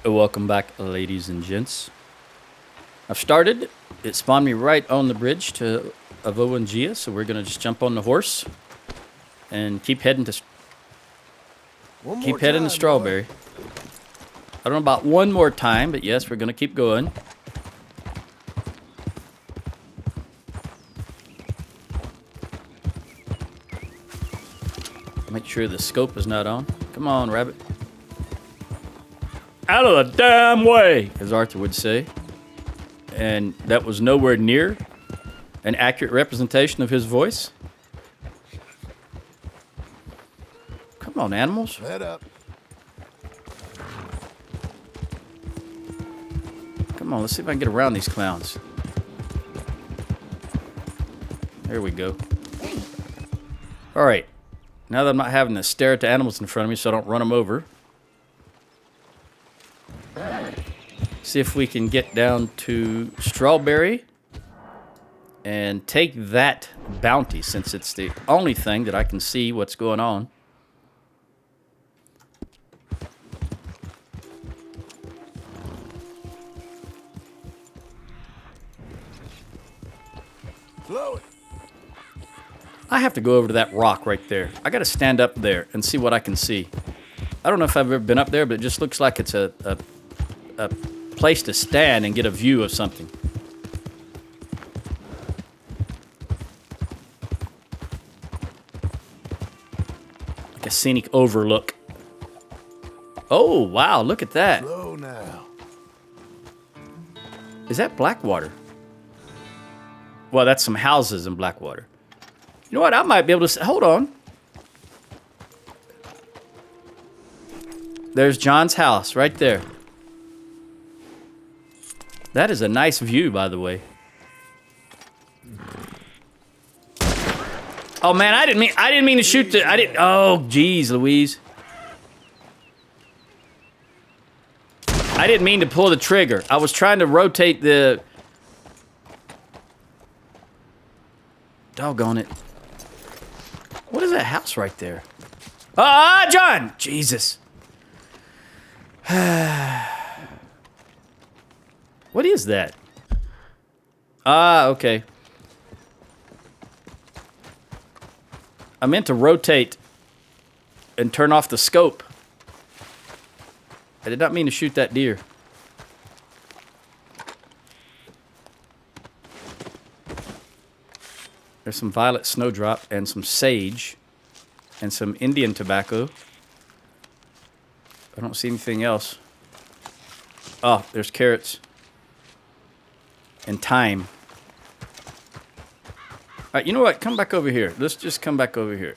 Welcome back, ladies and gents. I've started. It spawned me right on the bridge to Avoangia, so we're gonna just jump on the horse and keep heading to One more keep heading to time, boy. Strawberry. I don't know about one more time, but yes, we're gonna keep going. Make sure the scope is not on. Come on, rabbit. Out of the damn way, as Arthur would say. And that was nowhere near an accurate representation of his voice. Come on, animals. Head up. Come on, let's see if I can get around these clowns. There we go. All right. Now that I'm not having to stare at the animals in front of me so I don't run them over. See if we can get down to Strawberry and take that bounty, since it's the only thing that I can see what's going on. Slow it. I have to go over to that rock right there. I got to stand up there and see what I can see. I don't know if I've ever been up there, but it just looks like it's a place to stand and get a view of something. Like a scenic overlook. Oh, wow, look at that. Slow now. Is that Blackwater? Well, that's some houses in Blackwater. You know what? I might be able to... Hold on. There's John's house right there. That is a nice view, by the way. Oh man, I didn't mean to shoot the... Oh, geez, Louise. I didn't mean to pull the trigger. I was trying to rotate the... Doggone it. What is that house right there? Ah, John! Jesus. What is that? Ah, okay. I meant to rotate and turn off the scope. I did not mean to shoot that deer. There's some violet snowdrop and some sage and some Indian tobacco. I don't see anything else. Oh, there's carrots. And thyme. All right, you know what? Come back over here. Let's just come back over here.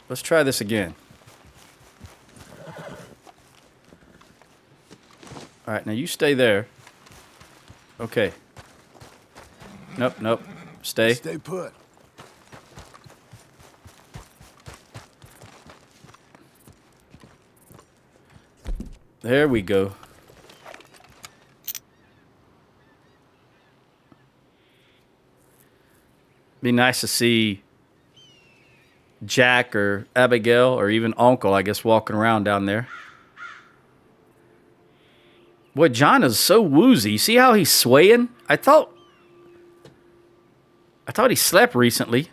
Let's try this again. All right, now you stay there. Okay. Nope, nope. Stay. Stay put. There we go. Be nice to see Jack or Abigail or even Uncle, I guess, walking around down there. Boy, John is so woozy. You see how he's swaying? I thought he slept recently.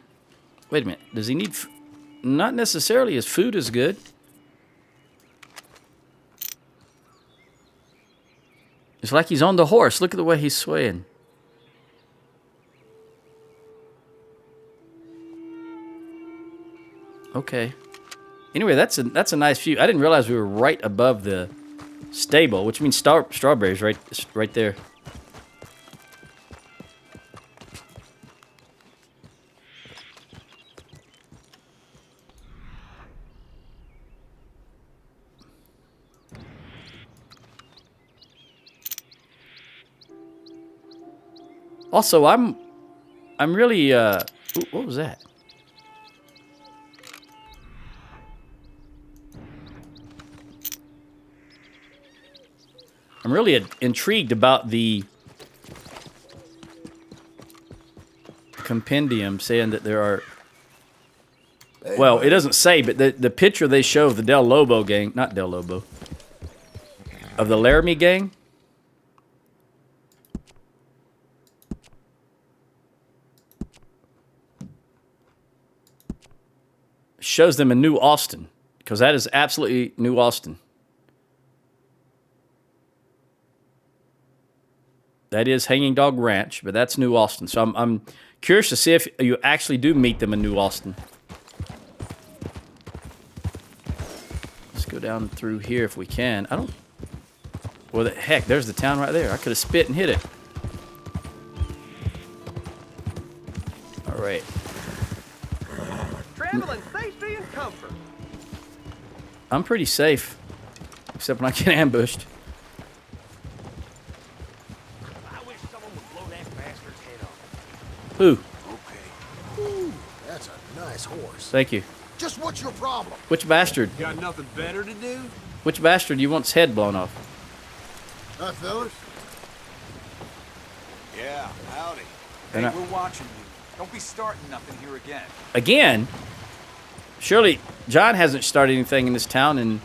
Wait a minute. Does he need... Not necessarily. His food is good. It's like he's on the horse. Look at the way he's swaying. Okay. Anyway, that's a nice view. I didn't realize we were right above the stable, which means strawberries right there. Also, I'm really ooh, what was that? I'm really intrigued about the compendium saying that there are Well, buddy. it doesn't say, but the picture they show of the Del Lobo gang, not Del Lobo, of the Laramie gang. Shows them in New Austin, because that is absolutely New Austin. That is Hanging Dog Ranch, but that's New Austin. So I'm curious to see if you actually do meet them in New Austin. Let's go down through here if we can. I don't... Well, heck, there's the town right there. I could have spit and hit it. All right. Traveling safety and comfort. I'm pretty safe, except when I get ambushed. I wish someone would blow that bastard's head off. Who? Okay. Ooh, that's a nice horse. Thank you. Just what's your problem? Which bastard? Got nothing better to do? Which bastard you want's head blown off? Hi, fellas. Yeah, howdy. They're not- We're watching you. Don't be starting nothing here again. Again? Surely John hasn't started anything in this town in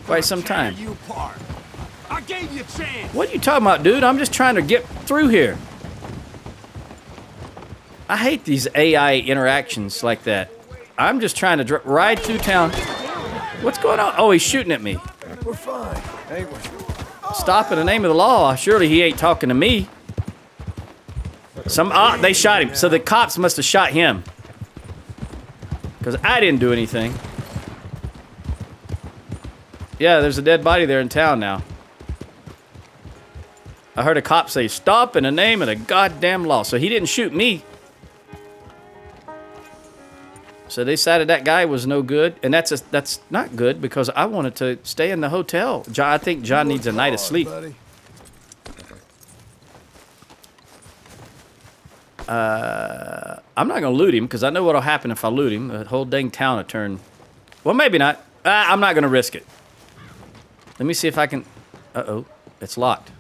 quite some time. You apart. I gave you a chance. What are you talking about, dude? I'm just trying to get through here. I hate these AI interactions like that. I'm just trying to ride through town. What's going on? Oh, he's shooting at me. We're fine. Ain't we? Stop in the name of the law. Surely he ain't talking to me. They shot him. So the cops must have shot him. Because I didn't do anything. Yeah, there's a dead body there in town now. I heard a cop say, stop in the name of the goddamn law. So he didn't shoot me. So they decided that guy was no good. And that's not good because I wanted to stay in the hotel. I think John needs a night of sleep. Buddy. I'm not going to loot him because I know what'll happen if I loot him. The whole dang town will turn. Well, maybe not. I'm not going to risk it. Let me see if I can. Uh-oh. It's locked.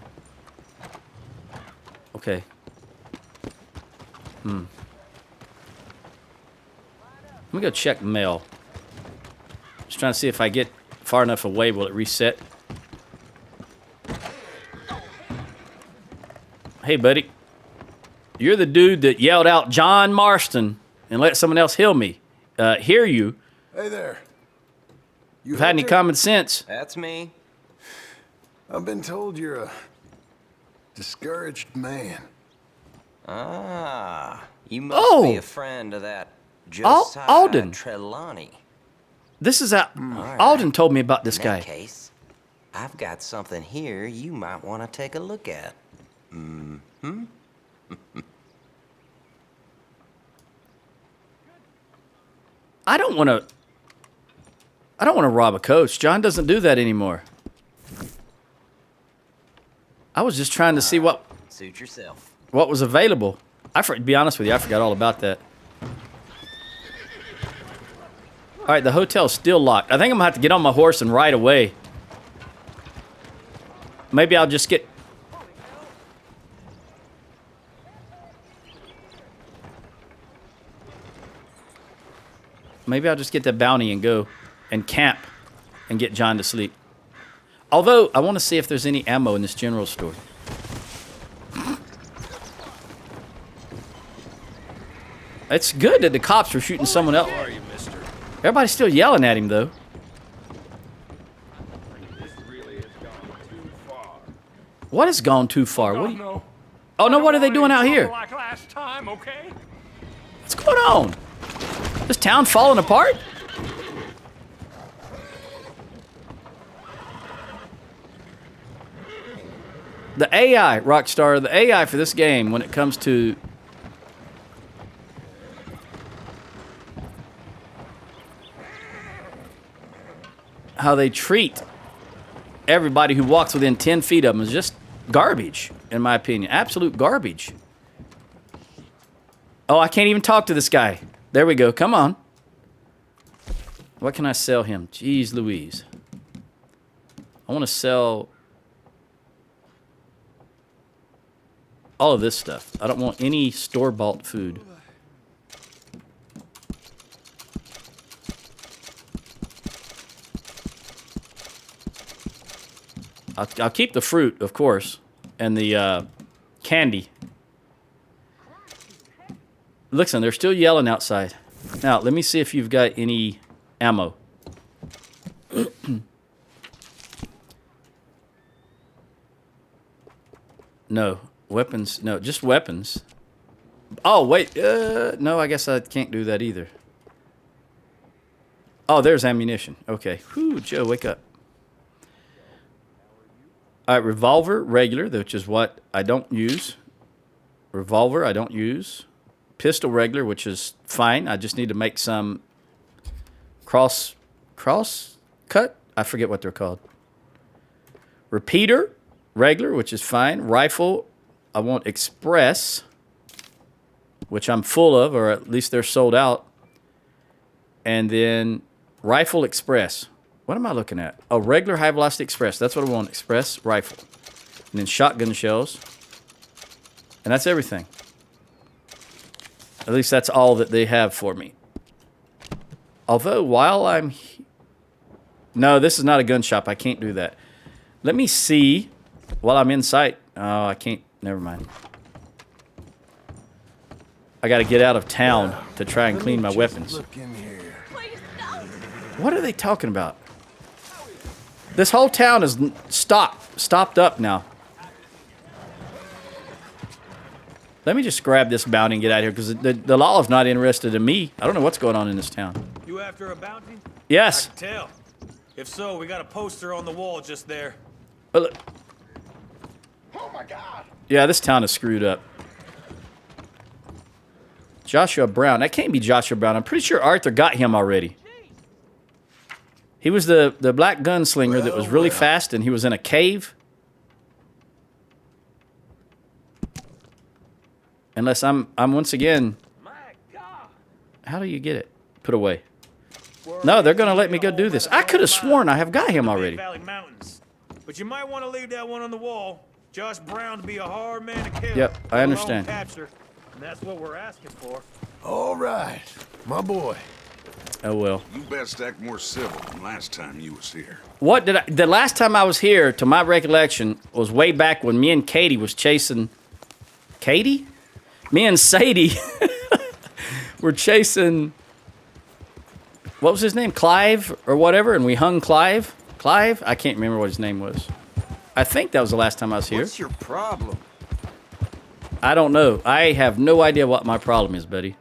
Okay. Let me go check mail. Just trying to see if I get far enough away, will it reset? Hey, buddy. You're the dude that yelled out John Marston and let someone else heal me. Hear you. Hey there. You You've had any Hector? common sense? That's me. I've been told you're a discouraged man. Ah, you must be a friend of that Josiah Alden. Trelawney. This is All right. Alden told me about this In guy. that case, I've got something here you might want to take a look at. I don't want to rob a coach. John doesn't do that anymore. I was just trying to see what Suit yourself. was available. To be honest with you, I forgot all about that. All right, the hotel's still locked. I think I'm gonna have to get on my horse and ride away. Maybe I'll just get. Maybe I'll just get the bounty and go and camp and get John to sleep. Although, I want to see if there's any ammo in this general store. It's good that the cops were shooting someone else. How are you, mister? Everybody's still yelling at him, though. This really has gone too far. What has gone too far? What? No. Oh, no, what are they doing out here? Like last time, okay? What's going on? This town falling apart? The AI, Rockstar, the AI for this game when it comes to how they treat everybody who walks within 10 feet of them is just garbage, in my opinion. Absolute garbage. Oh, I can't even talk to this guy. There we go. Come on. What can I sell him? Jeez Louise. I want to sell all of this stuff. I don't want any store-bought food. I'll keep the fruit, of course, and the candy. Listen, they're still yelling outside. Now, let me see if you've got any ammo. No. Weapons. No, just weapons. Oh, wait. No, I guess I can't do that either. Oh, there's ammunition. Okay. Whew, Joe, wake up. All right, revolver, regular, which is what I don't use. Revolver, I don't use. Pistol, regular, which is fine. I just need to make some cross cut? I forget what they're called. Repeater, regular, which is fine. Rifle, I want express, which I'm full of, or at least they're sold out. And then rifle express. What am I looking at? Oh, regular high velocity express. That's what I want. Express rifle. And then shotgun shells. And that's everything. At least that's all that they have for me. Although, while I'm... No, this is not a gun shop. I can't do that. Let me see while I'm in sight. Oh, I can't. Never mind. I got to get out of town to try and clean my weapons. Look in here. What are they talking about? This whole town is stopped up now. Let me just grab this bounty and get out of here, because the law is not interested in me. I don't know what's going on in this town. You after a bounty? Yes. I can tell. If so, we got a poster on the wall just there. But look. Oh my God! Yeah, this town is screwed up. Joshua Brown. That can't be Joshua Brown. I'm pretty sure Arthur got him already. He was the black gunslinger that was really fast, and he was in a cave. Unless I'm once again... My God. How do you get it? Put away. No, they're going to let me go do this. I could have sworn I have got him already. Valley Mountains. But you might want to leave that one on the wall. Josh Brown to be a hard man to kill. Yep, I understand. Capture, and that's what we're asking for. All right, my boy. Oh, well. You best act more civil than last time you was here. What did I... The last time I was here, to my recollection, was way back when me and Katie was chasing... Katie? Me and Sadie were chasing... What was his name? Clive or whatever, and we hung Clive? Clive? I can't remember what his name was. I think that was the last time I was here. What's your problem? I don't know. I have no idea what my problem is, buddy.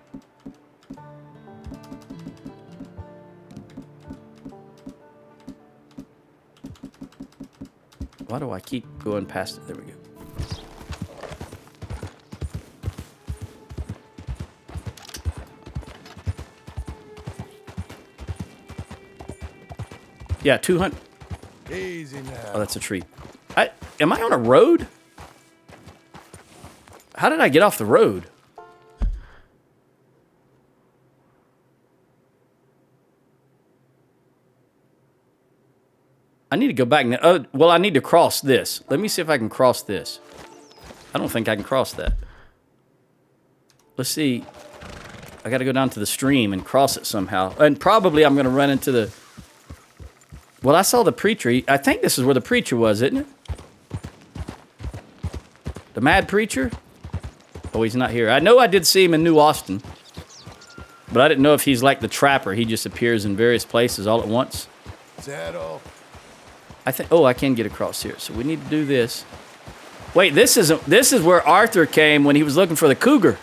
Why do I keep going past it? There we go. Yeah, 200. Easy now. Oh, that's a tree. Am I on a road? How did I get off the road? I need to go back. Well, I need to cross this. Let me see if I can cross this. I don't think I can cross that. Let's see. I got to go down to the stream and cross it somehow. And probably I'm going to run into the... Well, I saw the preacher. I think this is where the preacher was, isn't it? The mad preacher? Oh, he's not here. I know I did see him in New Austin. But I didn't know if he's like the trapper. He just appears in various places all at once. Is that all? I think... Oh, I can get across here. So we need to do this. Wait, this is where Arthur came when he was looking for the cougar.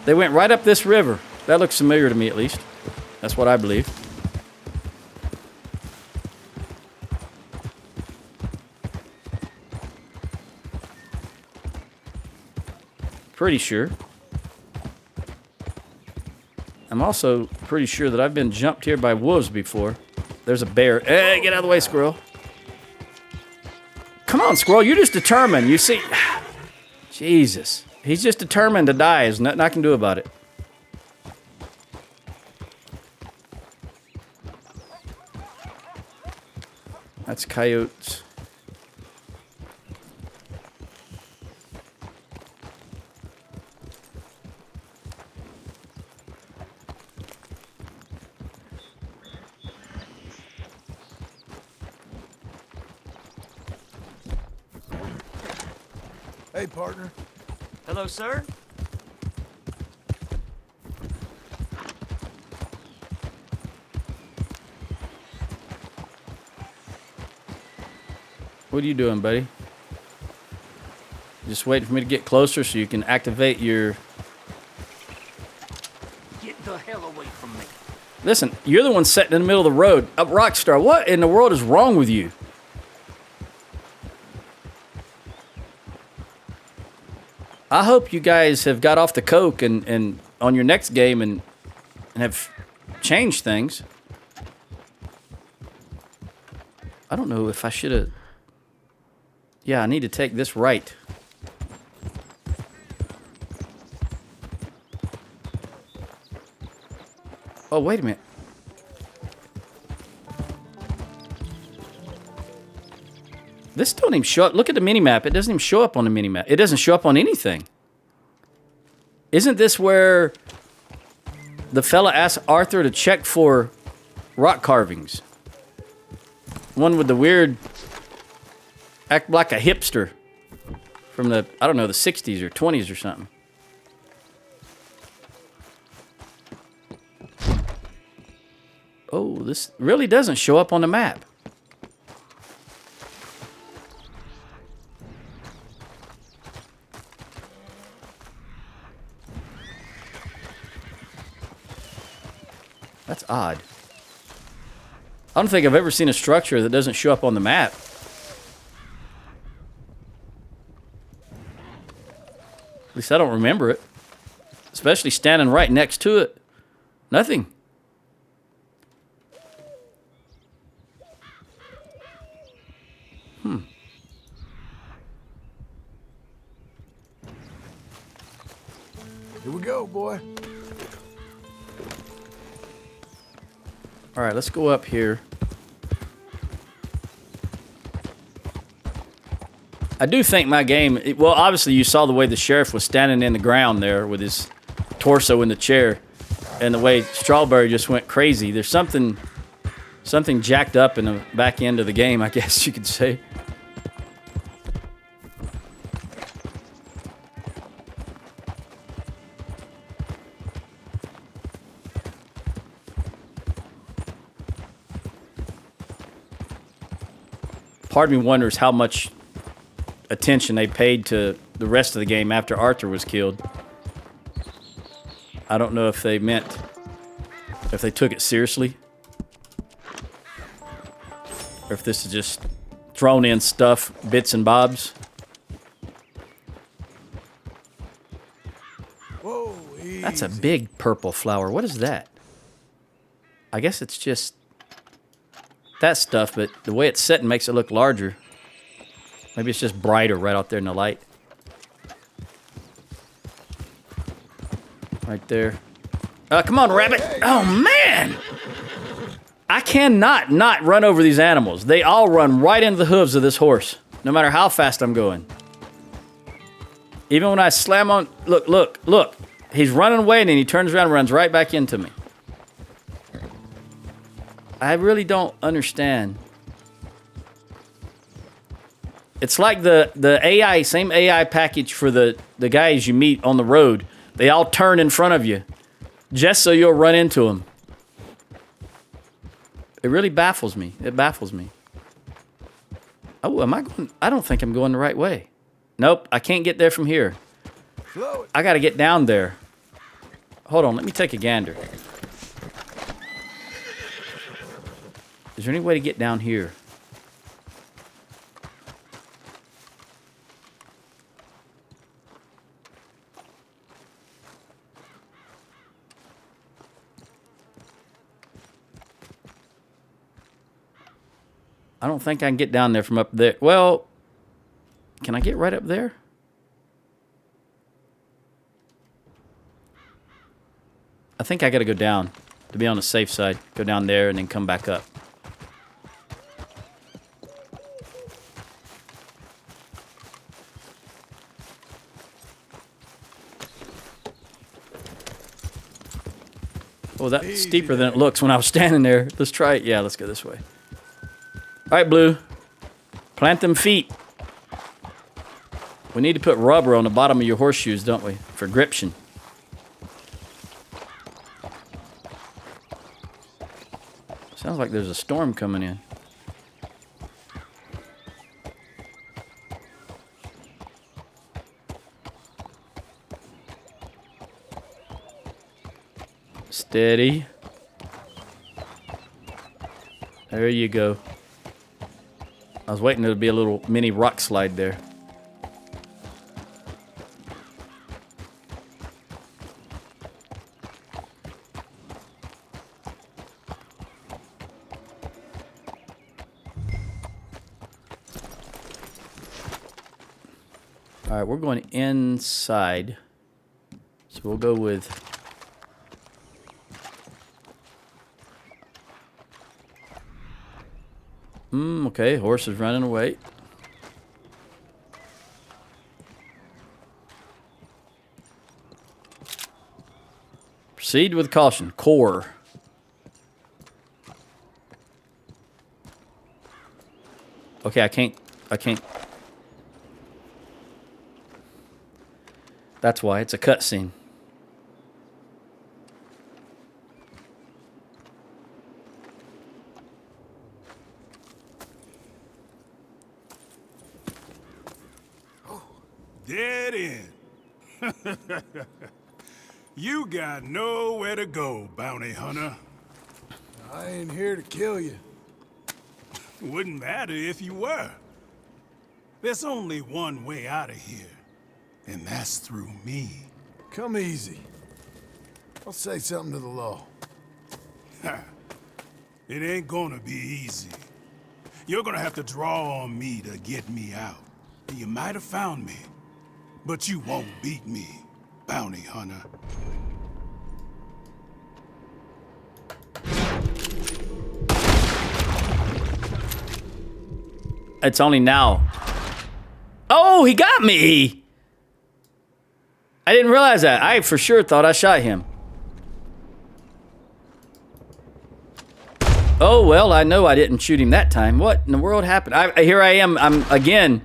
They went right up this river. That looks familiar to me, at least. That's what I believe. Pretty sure. I'm also pretty sure that I've been jumped here by wolves before. There's a bear. Hey, get out of the way, squirrel. Come on, squirrel. You're just determined. You see... Jesus. He's just determined to die. There's nothing I can do about it. That's coyotes. Hey, partner. Hello, sir. What are you doing, buddy? Just waiting for me to get closer so you can activate your... Get the hell away from me. Listen, you're the one sitting in the middle of the road. Rockstar, what in the world is wrong with you? I hope you guys have got off the coke and on your next game and have changed things. I don't know if I should have... Yeah, I need to take this right. Oh, wait a minute. This don't even show up. Look at the minimap. It doesn't even show up on the minimap. It doesn't show up on anything. Isn't this where the fella asked Arthur to check for rock carvings? One with the weird... Act like a hipster from the, I don't know, the 60s or 20s or something. Oh, this really doesn't show up on the map. That's odd. I don't think I've ever seen a structure that doesn't show up on the map. At least I don't remember it. Especially standing right next to it. Nothing. Here we go, boy. All right, let's go up here. I do think my game... Well, obviously you saw the way the sheriff was standing in the ground there with his torso in the chair. And the way Strawberry just went crazy. There's something jacked up in the back end of the game, I guess you could say. Part of me wonders how much attention they paid to the rest of the game after Arthur was killed. I don't know if they took it seriously. Or if this is just thrown in stuff, bits and bobs. Whoa, easy. That's a big purple flower. What is that? I guess it's just that stuff, but the way it's set makes it look larger. Maybe it's just brighter right out there in the light. Right there. Come on, rabbit. Oh, man. I cannot not run over these animals. They all run right into the hooves of this horse, no matter how fast I'm going. Even when I slam on... Look, look, look. He's running away, and then he turns around and runs right back into me. I really don't understand. It's like the AI, same AI package for the guys you meet on the road. They all turn in front of you just so you'll run into them. It really baffles me. It baffles me. Oh, am I going? I don't think I'm going the right way. Nope, I can't get there from here. I got to get down there. Hold on, let me take a gander. Is there any way to get down here? I don't think I can get down there from up there. Well, can I get right up there? I think I got to go down to be on the safe side. Go down there and then come back up. Oh, that's steeper than it looks when I was standing there. Let's try it. Yeah, let's go this way. All right, Blue. Plant them feet. We need to put rubber on the bottom of your horseshoes, don't we? For gription. Sounds like there's a storm coming in. Steady. There you go. I was waiting there'd be a little mini rock slide there. All right, we're going inside. So we'll go with... okay, horse is running away. Proceed with caution. Core. Okay, I can't. That's why it's a cutscene. Dead end. You got nowhere to go, bounty hunter. I ain't here to kill you. Wouldn't matter if you were. There's only one way out of here, and that's through me. Come easy. I'll say something to the law. It ain't gonna be easy. You're gonna have to draw on me to get me out. You might have found me, but you won't beat me, bounty hunter. It's only now. Oh, he got me! I didn't realize that. I for sure thought I shot him. Oh, well, I know I didn't shoot him that time. What in the world happened? Here I am. I'm, again,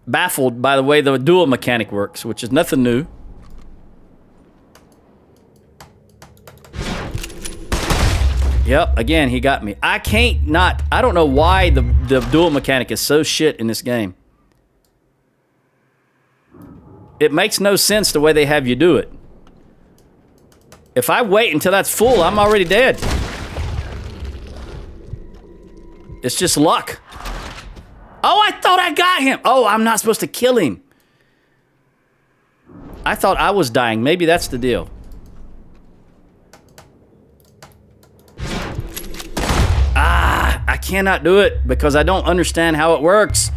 baffled by the way the dual mechanic works, which is nothing new. Yep, again, he got me. I don't know why the dual mechanic is so shit in this game. It makes no sense the way they have you do it. If I wait until that's full, I'm already dead. It's just luck. Oh, I thought I got him. Oh, I'm not supposed to kill him. I thought I was dying. Maybe that's the deal. I cannot do it because I don't understand how it works.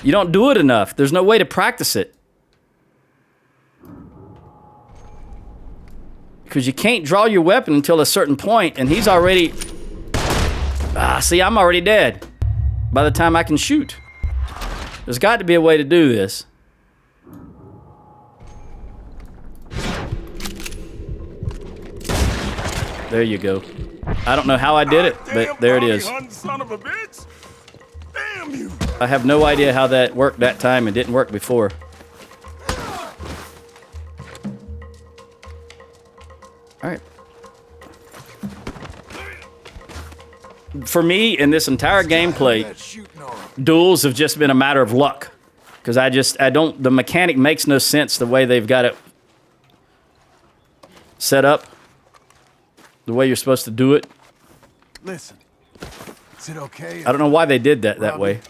You don't do it enough. There's no way to practice it. Because you can't draw your weapon until a certain point, and he's already... see, I'm already dead by the time I can shoot. There's got to be a way to do this. There you go. I don't know how I did it, but there it is. Son of a bitch. Damn you. I have no idea how that worked that time and didn't work before. All right. For me, in this entire gameplay, duels have just been a matter of luck. Because the mechanic makes no sense the way they've got it set up. The way you're supposed to do it. Listen, is it okay? I don't know why they did that way.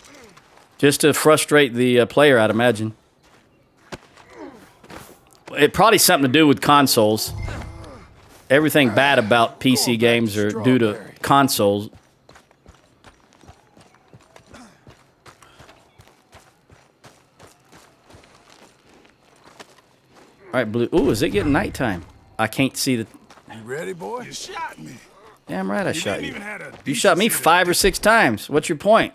Just to frustrate the player, I'd imagine. It probably something to do with consoles. Everything bad about PC games are due to consoles. All right, Blue. Ooh, is it getting nighttime? I can't see the... You ready, boy? You shot me. Damn right I shot didn't you. even have a You shot me 5 or 6 times. What's your point?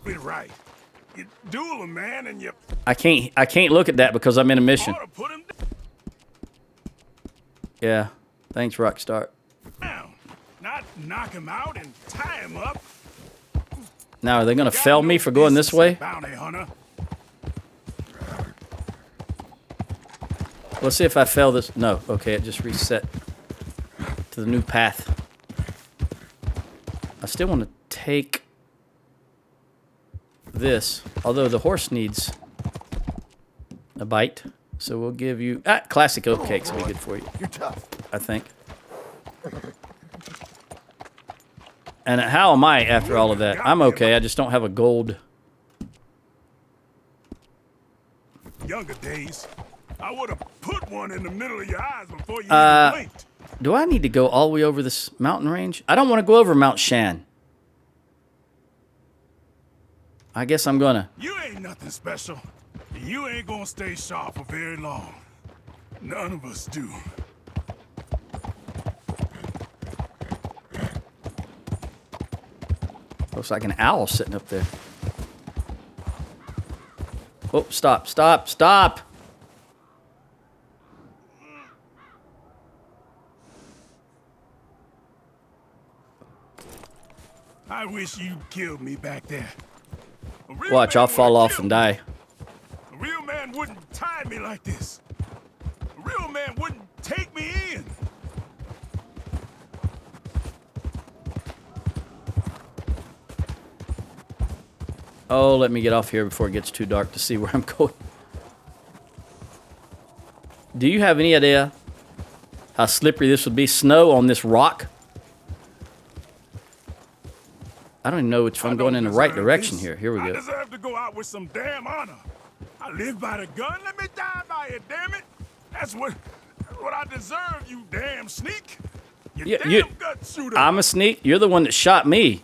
Be right. You duel a man and you I can't look at that because I'm in a mission. ought to put him Yeah. Thanks, Rockstar. down. Not knock him out and tie him up. Now, are they gonna Got fell no me for going this business, way? bounty hunter. Let's see if I fail this. No, okay, it just reset to the new path. I still want to take this, although the horse needs a bite. So we'll give you... classic oat cakes will be good for you, You're tough. I think. And how am I after all of that? I'm okay, I just don't have a gold... Younger days, I would have put one in the middle of your eyes before you even blinked. Do I need to go all the way over this mountain range? I don't want to go over Mount Shan. I guess I'm gonna. You ain't nothing special. You ain't gonna stay sharp for very long. None of us do. Looks like an owl sitting up there. Oh, stop, stop, stop! I wish you'd killed me back there. A real Watch, man I'll fall would've off killed and me. die. A real man wouldn't tie me like this. A real man wouldn't take me in. Oh, let me get off here before it gets too dark to see where I'm going. Do you have any idea how slippery this would be? Snow on this rock? I don't even know if I'm going in the right deserve direction this. here. Here we I go. deserve to go out with some damn honor. I live by the gun. Let me die by it, damn it. That's what I deserve, you damn sneak. You Yeah, damn gut shooter. I'm a sneak. You're the one that shot me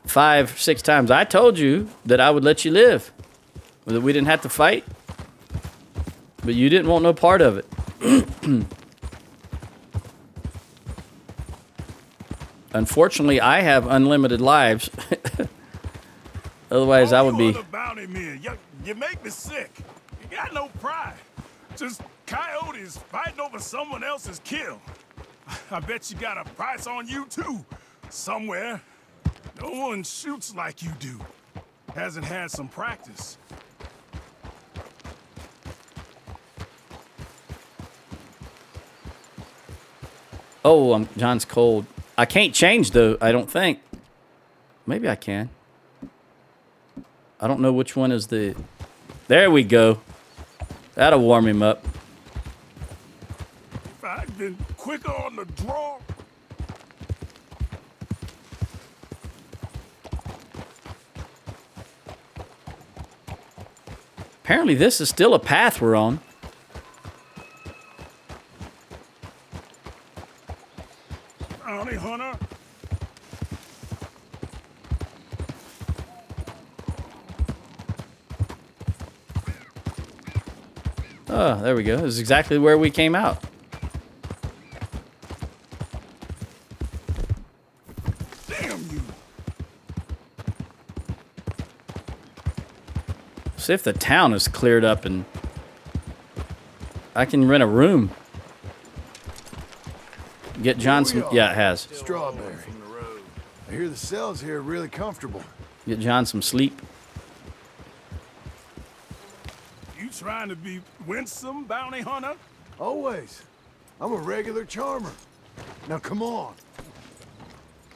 5, 6 times. I told you that I would let you live, that we didn't have to fight, but you didn't want no part of it. Unfortunately, I have unlimited lives. Otherwise, I would be... Other bounty men, you make me sick. You got no pride. Just coyotes fighting over someone else's kill. I bet you got a price on you, too. Somewhere. No one shoots like you do. Hasn't had some practice. Oh, John's cold. I can't change, though, I don't think. Maybe I can. I don't know which one is the... There we go. That'll warm him up. If I'd been quicker on the draw. Apparently, this is still a path we're on. Bounty hunter. Oh, there we go. This is exactly where we came out. Damn you. See if the town is cleared up and I can rent a room. Get John some... Yeah, it has. Strawberry. I hear the cells here are really comfortable. Get John some sleep. You trying to be winsome, bounty hunter? Always. I'm a regular charmer. Now come on.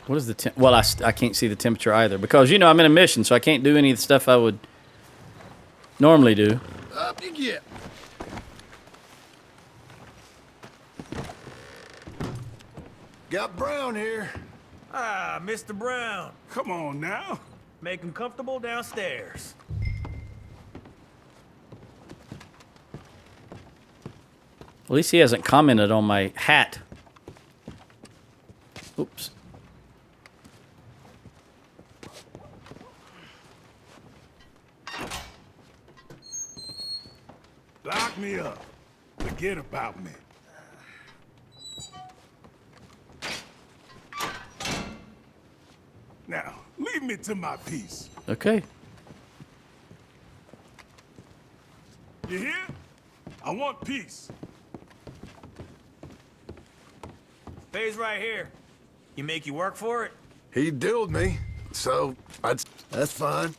What is the temp? Well, I can't see the temperature either because, you know, I'm in a mission, so I can't do any of the stuff I would normally do. Up you get. Got Brown here. Ah, Mr. Brown. Come on now. Make him comfortable downstairs. At least he hasn't commented on my hat. Oops. Lock me up. Forget about me. Now, leave me to my peace. Okay. You hear? I want peace. Pays right here. You make you work for it? He dilled me. So, that's fine.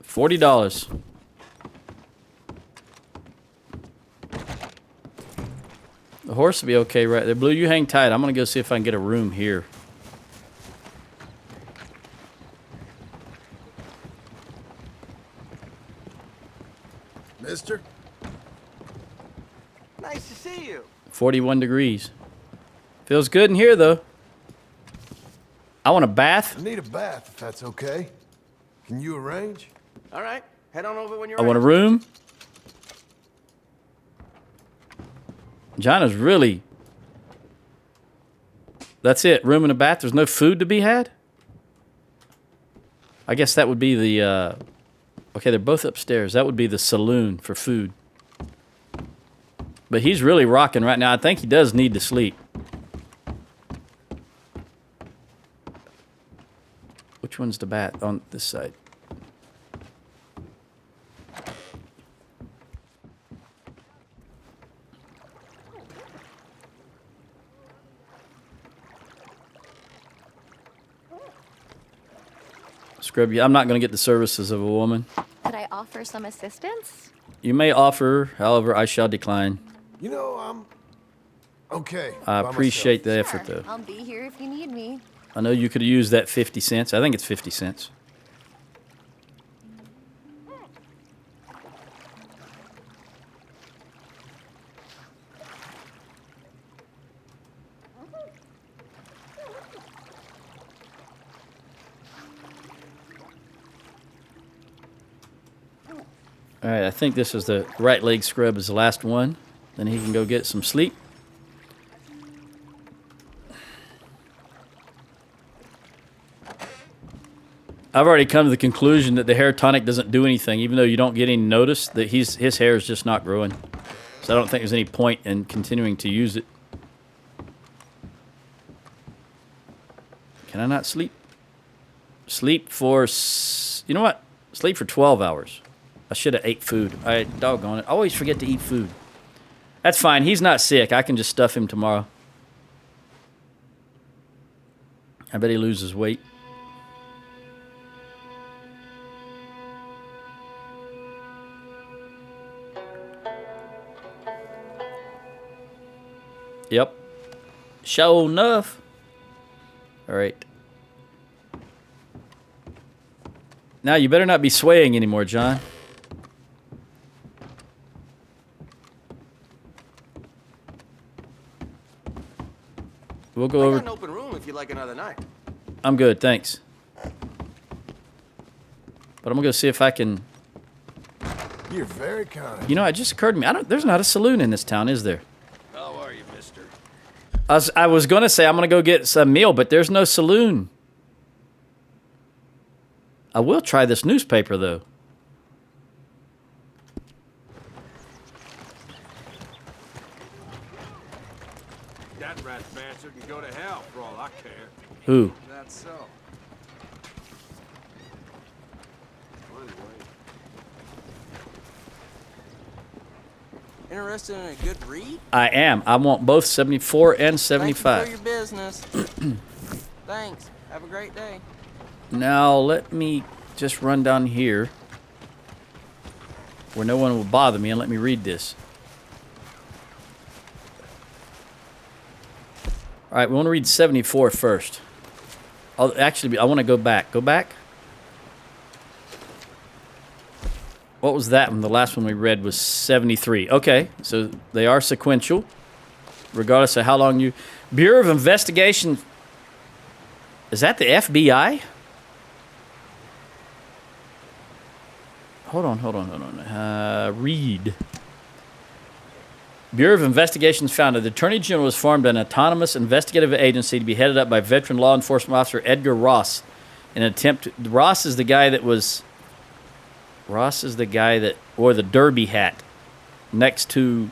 $40. The horse will be okay right there. Blue, you hang tight. I'm gonna go see if I can get a room here. Mister? Nice to see you. 41 degrees. Feels good in here though. I want a bath. I need a bath, if that's okay. Can you arrange? All right, head on over when you're I want a ready. room. Johnna's really... That's it. Room and a bath. There's no food to be had? I guess that would be the... Okay, they're both upstairs. That would be the saloon for food. But he's really rocking right now. I think he does need to sleep. Which one's the bath? On this side. Scrub you. I'm not going to get the services of a woman. Could I offer some assistance? You may offer, however, I shall decline. You know, I'm okay. I by appreciate the Sure, effort, though. I'll be here if you need me. I know you could have used that 50 cents. I think it's 50 cents. All right, I think this is the right leg scrub is the last one. Then he can go get some sleep. I've already come to the conclusion that the hair tonic doesn't do anything, even though you don't get any notice that his hair is just not growing. So I don't think there's any point in continuing to use it. Can I not sleep? Sleep for, you know what? Sleep for 12 hours. I should have ate food. I doggone it. I always forget to eat food. That's fine. He's not sick. I can just stuff him tomorrow. I bet he loses weight. Yep. Sure enough. All right. Now you better not be swaying anymore, John. We'll go I over. got an open room if you'd like another night. I'm good, thanks. But I'm gonna go see if I can. You're very kind. You know, it just occurred to me. There's not a saloon in this town, is there? How are you, mister? I was gonna say I'm gonna go get some meal, but there's no saloon. I will try this newspaper though. That rat bastard can go to hell for all I care. Who? That's so. Interested in a good read? I am. I want both 74 and Thank you 75. for your business. Thanks. Have a great day. Now let me just run down here where no one will bother me and let me read this. All right, we want to read 74 first. I want to go back. Go back. What was that one? The last one we read was 73. Okay, so they are sequential, regardless of how long you... Bureau of Investigation... Is that the FBI? Hold on. Read. Bureau of Investigation's founded. The Attorney General has formed an autonomous investigative agency to be headed up by veteran law enforcement officer Edgar Ross. In an attempt to, Ross is the guy that wore the derby hat next to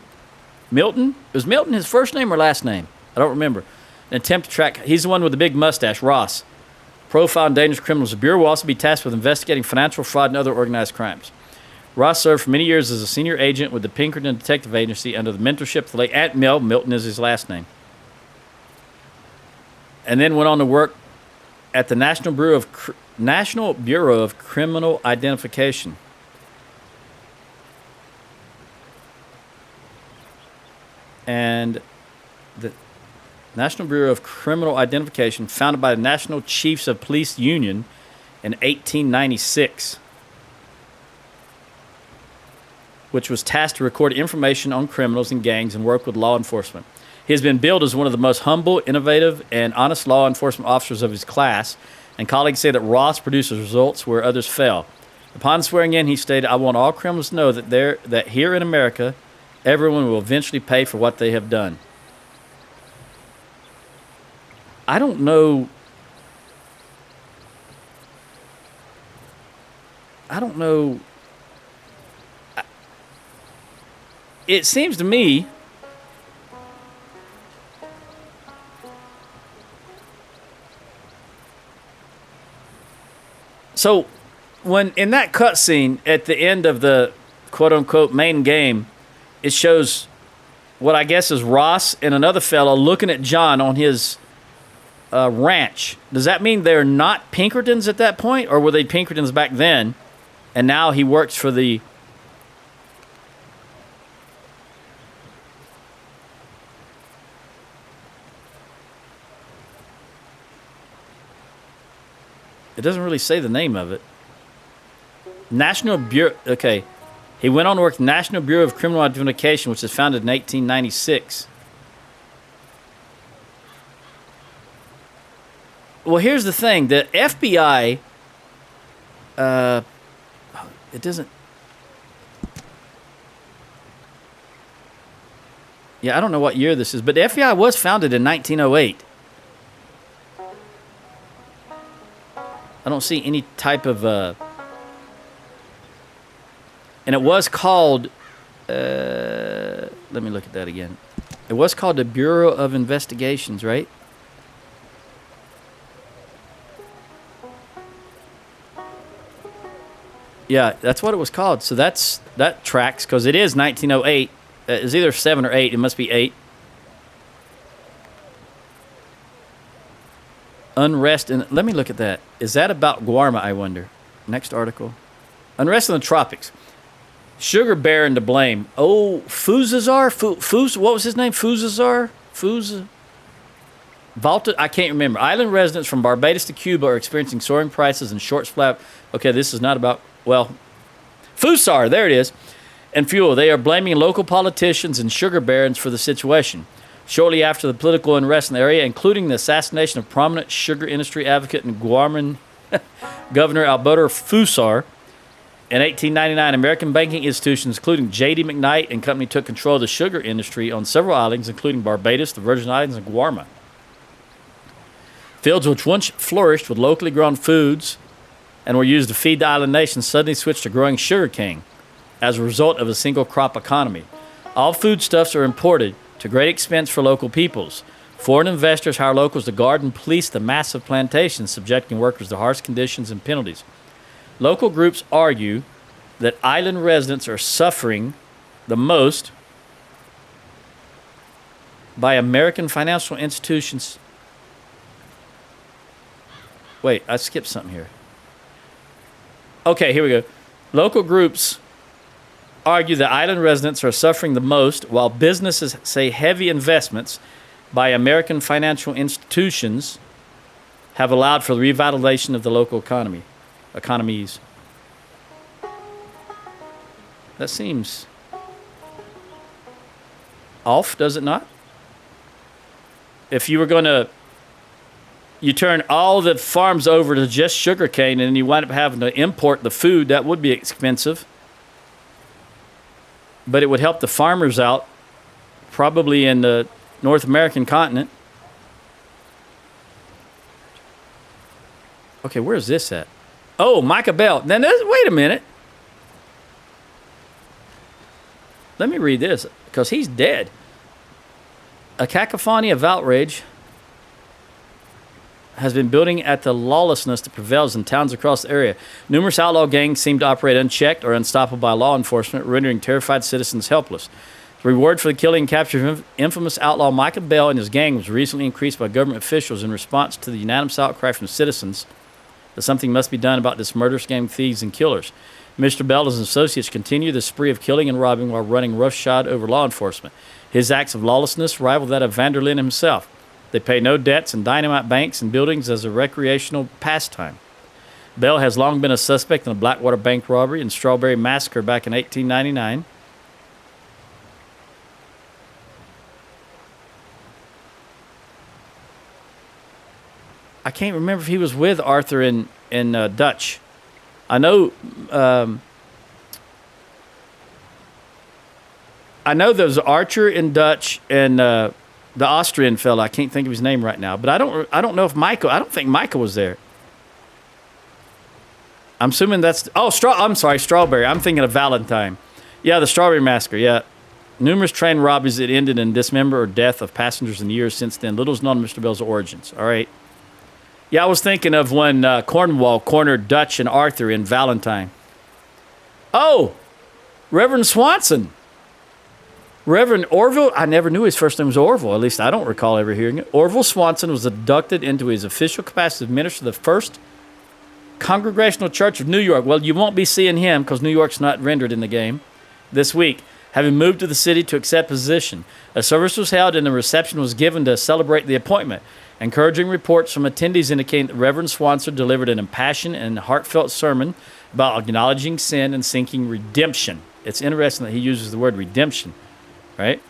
Milton. Was Milton his first name or last name? I don't remember. An attempt to track, he's the one with the big mustache, Ross. Profile and dangerous criminals. The Bureau will also be tasked with investigating financial fraud and other organized crimes. Ross served for many years as a senior agent with the Pinkerton Detective Agency under the mentorship of the late Aunt Mel. Milton is his last name. And then went on to work at the National Bureau of Criminal Identification. And the National Bureau of Criminal Identification, founded by the National Chiefs of Police Union in 1896, which was tasked to record information on criminals and gangs and work with law enforcement. He has been billed as one of the most humble, innovative, and honest law enforcement officers of his class, and colleagues say that Ross produces results where others fail. Upon swearing in, he stated, "I want all criminals to know that here in America, everyone will eventually pay for what they have done." I don't know. It seems to me so when in that cutscene at the end of the quote-unquote main game, it shows what I guess is Ross and another fellow looking at John on his ranch. Does that mean they're not Pinkertons at that point, or were they Pinkertons back then, and now he works for the... It doesn't really say the name of it. National Bureau... Okay. He went on to work at the National Bureau of Criminal Identification, which was founded in 1896. Well, here's the thing. The FBI... it doesn't... Yeah, I don't know what year this is, but the FBI was founded in 1908. I don't see any type of... and it was called... let me look at that again. It was called the Bureau of Investigations, right? Yeah, that's what it was called. So that tracks, because it is 1908. It's either 7 or 8. It must be 8. Unrest in... Let me look at that. Is that about Guarma, I wonder? Next article. Unrest in the tropics. Sugar baron to blame. Oh, Fuzazar? What was his name? Fuzazar? Vaulted? I can't remember. Island residents from Barbados to Cuba are experiencing soaring prices and short supply. Okay, this is not about... Well, Fusar, there it is. And fuel. They are blaming local politicians and sugar barons for the situation. Shortly after the political unrest in the area, including the assassination of prominent sugar industry advocate and Guarman Governor Alberto Fusar, in 1899, American banking institutions, including J.D. McKnight and Company, took control of the sugar industry on several islands, including Barbados, the Virgin Islands, and Guarma. Fields which once flourished with locally grown foods and were used to feed the island nations suddenly switched to growing sugarcane as a result of a single crop economy. All foodstuffs are imported, to great expense for local peoples. Foreign investors hire locals to guard and police the massive plantations, subjecting workers to harsh conditions and penalties. Local groups argue that island residents are suffering the most by American financial institutions. Wait, I skipped something here. Okay, here we go. Local groups argue that island residents are suffering the most, while businesses say heavy investments by American financial institutions have allowed for the revitalization of the local economies. That seems off, does it not? If you were going to... You turn all the farms over to just sugarcane and you wind up having to import the food, that would be expensive. But it would help the farmers out, probably in the North American continent. Okay, where's this at? Oh, Micah Bell. Then wait a minute. Let me read this, because he's dead. A cacophony of outrage has been building at the lawlessness that prevails in towns across the area. Numerous outlaw gangs seem to operate unchecked or unstoppable by law enforcement, rendering terrified citizens helpless. The reward for the killing and capture of infamous outlaw Micah Bell and his gang was recently increased by government officials in response to the unanimous outcry from citizens that something must be done about this murderous gang of thieves and killers. Mr. Bell and his associates continue the spree of killing and robbing while running roughshod over law enforcement. His acts of lawlessness rival that of Vanderlyn himself. They pay no debts and dynamite banks and buildings as a recreational pastime. Bell has long been a suspect in the Blackwater bank robbery and Strawberry Massacre back in 1899. I can't remember if he was with Arthur in Dutch. I know there was Archer in Dutch and the Austrian fella. I can't think of his name right now, but I don't know if Michael. I don't think Michael was there. I'm assuming that's I'm sorry, Strawberry. I'm thinking of Valentine. Yeah, the Strawberry Massacre. Yeah, numerous train robberies that ended in dismember or death of passengers in the years since then. Little is known of Mr. Bell's origins. All right. Yeah, I was thinking of when Cornwall cornered Dutch and Arthur in Valentine. Oh, Reverend Swanson. Reverend Orville, I never knew his first name was Orville. At least I don't recall ever hearing it. Orville Swanson was inducted into his official capacity as minister of the First Congregational Church of New York. Well, you won't be seeing him because New York's not rendered in the game this week, having moved to the city to accept position. A service was held and a reception was given to celebrate the appointment. Encouraging reports from attendees indicating that Reverend Swanson delivered an impassioned and heartfelt sermon about acknowledging sin and seeking redemption. It's interesting that he uses the word redemption, right?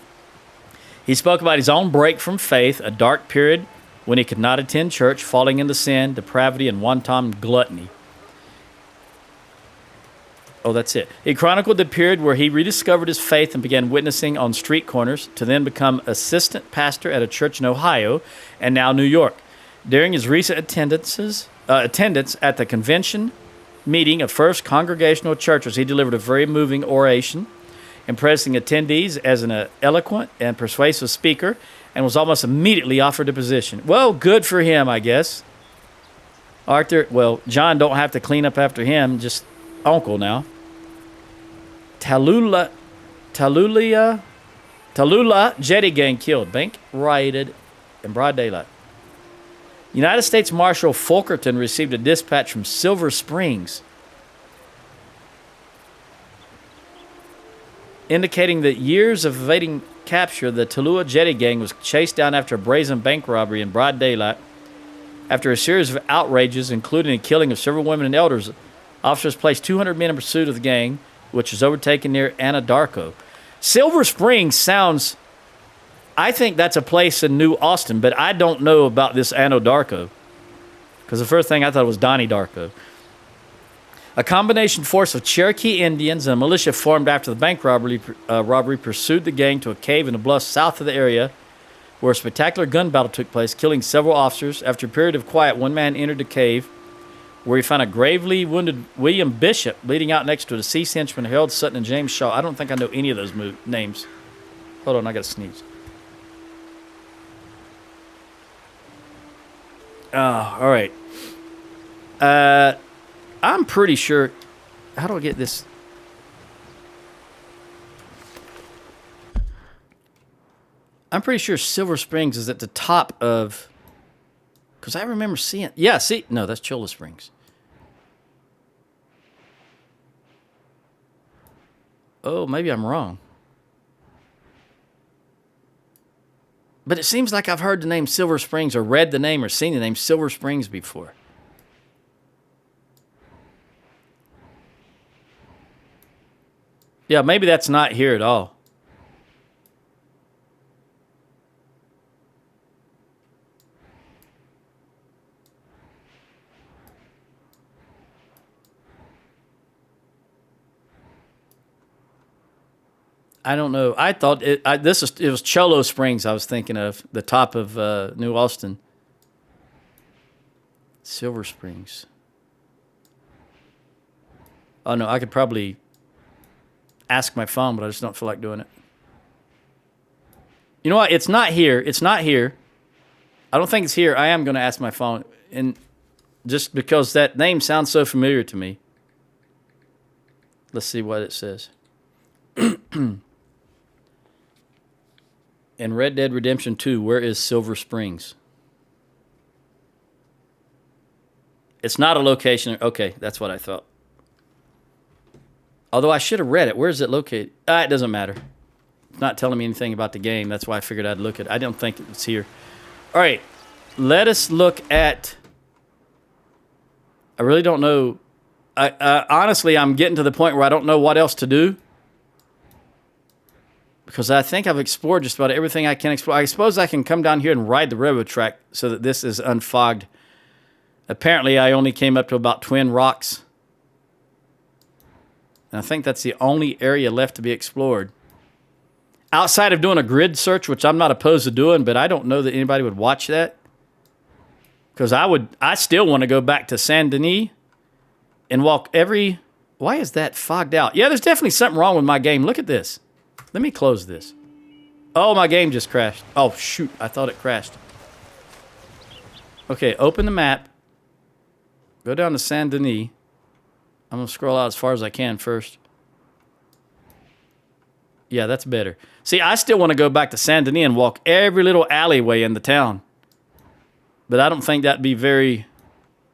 He spoke about his own break from faith, a dark period when he could not attend church, falling into sin, depravity, and wanton gluttony. Oh, that's it. He chronicled the period where he rediscovered his faith and began witnessing on street corners to then become assistant pastor at a church in Ohio and now New York. During his recent attendance at the convention meeting of First Congregational Churches, he delivered a very moving oration, impressing attendees as an eloquent and persuasive speaker, and was almost immediately offered a position. Well, good for him, I guess. John don't have to clean up after him, just uncle now. Tallulah jetty gang killed. Bank rioted in broad daylight. United States Marshal Fulkerton received a dispatch from Silver Springs indicating that years of evading capture, the Tallulah jetty gang was chased down after a brazen bank robbery in broad daylight. After a series of outrages, including the killing of several women and elders, officers placed 200 men in pursuit of the gang, which was overtaken near Anadarko. Silver Springs sounds... I think that's a place in New Austin, but I don't know about this Anadarko, because the first thing I thought was Donnie Darko. A combination force of Cherokee Indians and a militia formed after the bank robbery pursued the gang to a cave in the bluffs south of the area, where a spectacular gun battle took place, killing several officers. After a period of quiet, one man entered the cave, where he found a gravely wounded William Bishop bleeding out next to a deceased henchman, Harold Sutton and James Shaw. I don't think I know any of those names. Hold on, I gotta sneeze. Oh, all right. I'm pretty sure... How do I get this? I'm pretty sure Silver Springs is at the top of... Because I remember seeing... Yeah, see... No, that's Cholla Springs. Oh, maybe I'm wrong. But it seems like I've heard the name Silver Springs or read the name or seen the name Silver Springs before. Yeah, maybe that's not here at all. I don't know. I thought it was Cholo Springs I was thinking of, the top of New Austin. Silver Springs. Oh, no, I could probably ask my phone, but I just don't feel like doing it. You know what? It's not here. It's not here. I don't think it's here. I am going to ask my phone, and just because that name sounds so familiar to me. Let's see what it says. In Red Dead Redemption 2, where is Silver Springs? It's not a location. Okay, that's what I thought. Although I should have read it. Where is it located? It doesn't matter. It's not telling me anything about the game. That's why I figured I'd look at it. I don't think it's here. All right, let us look at... I really don't know. Honestly, I'm getting to the point where I don't know what else to do. Because I think I've explored just about everything I can explore. I suppose I can come down here and ride the railroad track so that this is unfogged. Apparently, I only came up to about Twin Rocks. And I think that's the only area left to be explored. Outside of doing a grid search, which I'm not opposed to doing, but I don't know that anybody would watch that. Because I still want to go back to Saint Denis and walk every... Why is that fogged out? Yeah, there's definitely something wrong with my game. Look at this. Let me close this. Oh, my game just crashed. Oh, shoot. I thought it crashed. Okay, open the map. Go down to Saint Denis. I'm going to scroll out as far as I can first. Yeah, that's better. See, I still want to go back to Saint Denis and walk every little alleyway in the town. But I don't think that'd be very...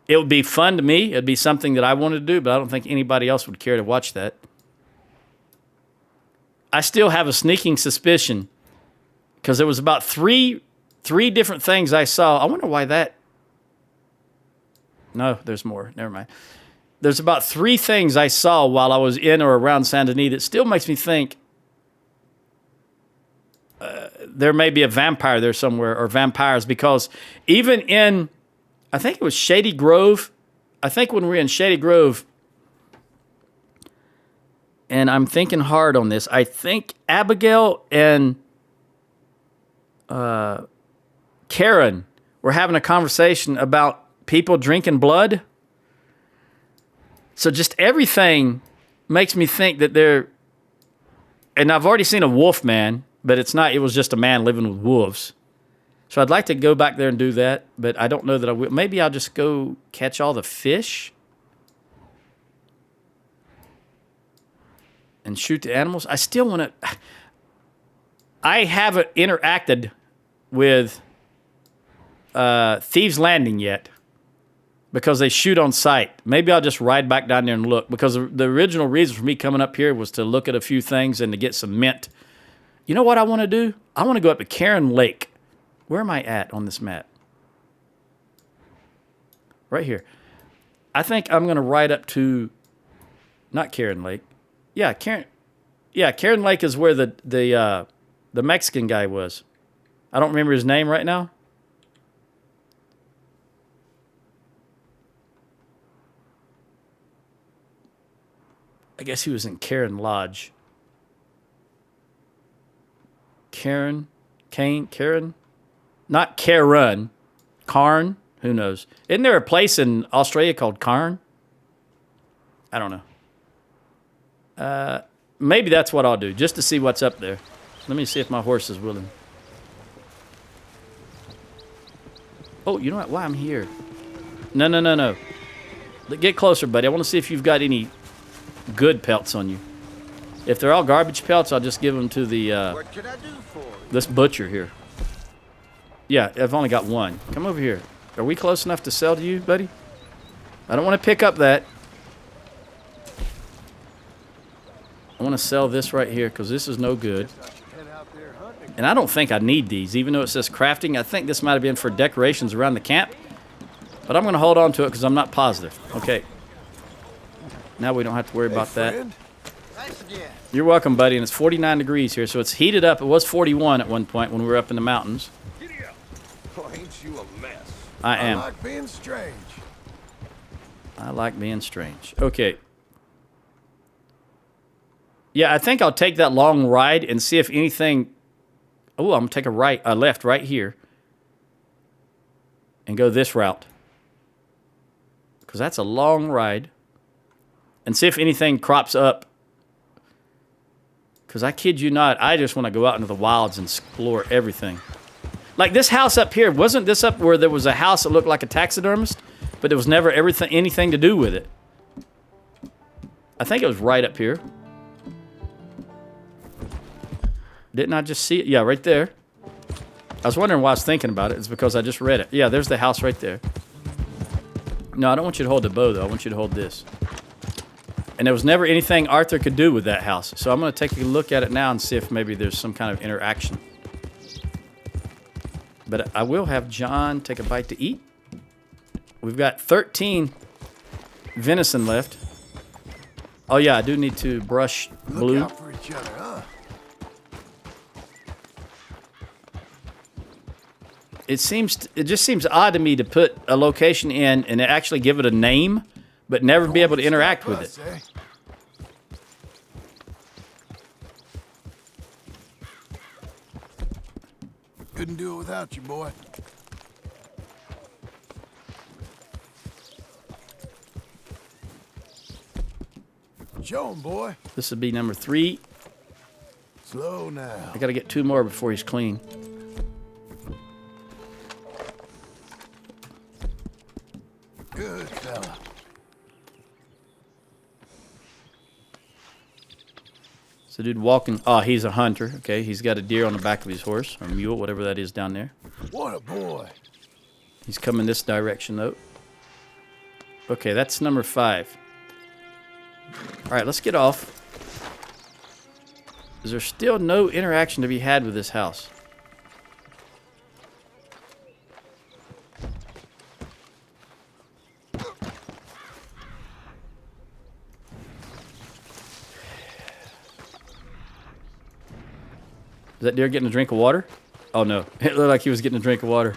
It would be fun to me. It'd be something that I wanted to do, but I don't think anybody else would care to watch that. I still have a sneaking suspicion because there was about three different things I saw. I wonder why that... No, there's more. Never mind. There's about 3 things I saw while I was in or around Saint Denis that still makes me think there may be a vampire there somewhere, or vampires, because even in, I think it was Shady Grove. I think when we were in Shady Grove, and I'm thinking hard on this, I think Abigail and Karen were having a conversation about people drinking blood. So just everything makes me think that they're... And I've already seen a wolf man, but it's not... It was just a man living with wolves. So I'd like to go back there and do that, but I don't know that I will. Maybe I'll just go catch all the fish and shoot the animals. I still want to... I haven't interacted with Thieves Landing yet because they shoot on sight. Maybe I'll just ride back down there and look, because the original reason for me coming up here was to look at a few things and to get some mint. You know what I want to do? I want to go up to Karen Lake. Where am I at on this map? Right here. I think I'm going to ride up to... Not Karen Lake. Yeah, Karen Lake is where the Mexican guy was. I don't remember his name right now. I guess he was in Karen Lodge. Karen? Not Karen. Karn? Who knows? Isn't there a place in Australia called Karn? I don't know. Maybe that's what I'll do, just to see what's up there. Let me see if my horse is willing. Oh, you know what? Why I'm here? No. Get closer, buddy. I want to see if you've got any good pelts on you. If they're all garbage pelts, I'll just give them to the What can I do for you? this butcher here. Yeah, I've only got one. Come over here. Are we close enough to sell to you, buddy? I don't want to pick up that. I want to sell this right here because this is no good. And I don't think I need these, even though it says crafting. I think this might have been for decorations around the camp. But I'm going to hold on to it because I'm not positive. Okay. Now we don't have to worry about that. You're welcome, buddy. And it's 49 degrees here, so it's heated up. It was 41 at one point when we were up in the mountains. Oh, ain't you a mess? I am. I like being strange. I like being strange. Okay. Yeah, I think I'll take that long ride and see if anything... Oh, I'm going to take a left right here. And go this route. Because that's a long ride. And see if anything crops up. Because I kid you not, I just want to go out into the wilds and explore everything. Like this house up here, wasn't this up where there was a house that looked like a taxidermist, but there was never anything to do with it? I think it was right up here. Didn't I just see it? Yeah, right there. I was wondering why I was thinking about it. It's because I just read it. Yeah, there's the house right there. No, I don't want you to hold the bow, though. I want you to hold this. And there was never anything Arthur could do with that house. So I'm going to take a look at it now and see if maybe there's some kind of interaction. But I will have John take a bite to eat. We've got 13 venison left. Oh, yeah, I do need to brush Blue. Look out for each other, huh? It just seems odd to me to put a location in and actually give it a name, but never be able to interact with it. Eh? Couldn't do it without you, boy. Show him, boy. This would be number 3. Slow now. I got to get 2 more before he's clean. Good fella. So dude walking, oh, he's a hunter. Okay, he's got a deer on the back of his horse, or mule, whatever that is down there. What a boy. He's coming this direction, though. Okay, that's number 5. All right, let's get off. Is there still no interaction to be had with this house? Is that deer getting a drink of water? Oh, no. It looked like he was getting a drink of water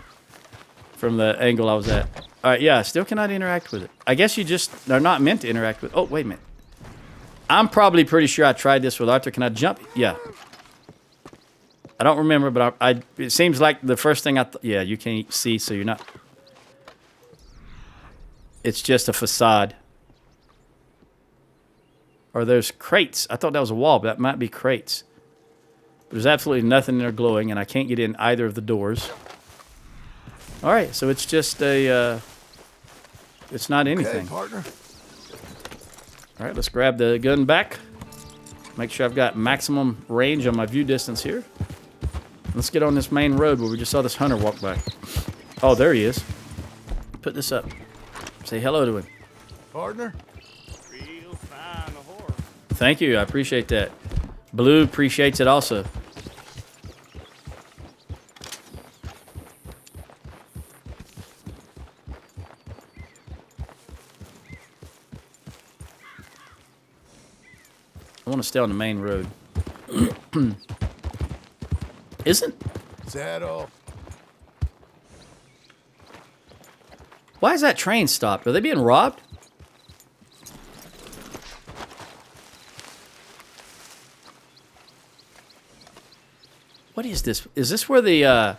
from the angle I was at. All right, yeah, still cannot interact with it. I guess you just are not meant to interact with... Oh, wait a minute. I'm probably pretty sure I tried this with Arthur. Can I jump? Yeah. I don't remember, but it seems like the first thing I thought... Yeah, you can't see, so you're not... It's just a facade. Or there's crates. I thought that was a wall, but that might be crates. There's absolutely nothing in there glowing, and I can't get in either of the doors. All right, so it's just a... it's not anything. Okay, partner. All right, let's grab the gun back. Make sure I've got maximum range on my view distance here. Let's get on this main road where we just saw this hunter walk by. Oh, there he is. Put this up. Say hello to him. Partner. Real fine horse. Thank you, I appreciate that. Blue appreciates it also. I want to stay on the main road. Isn't? Saddle. Why is that train stopped? Are they being robbed? What is this? Is this where the,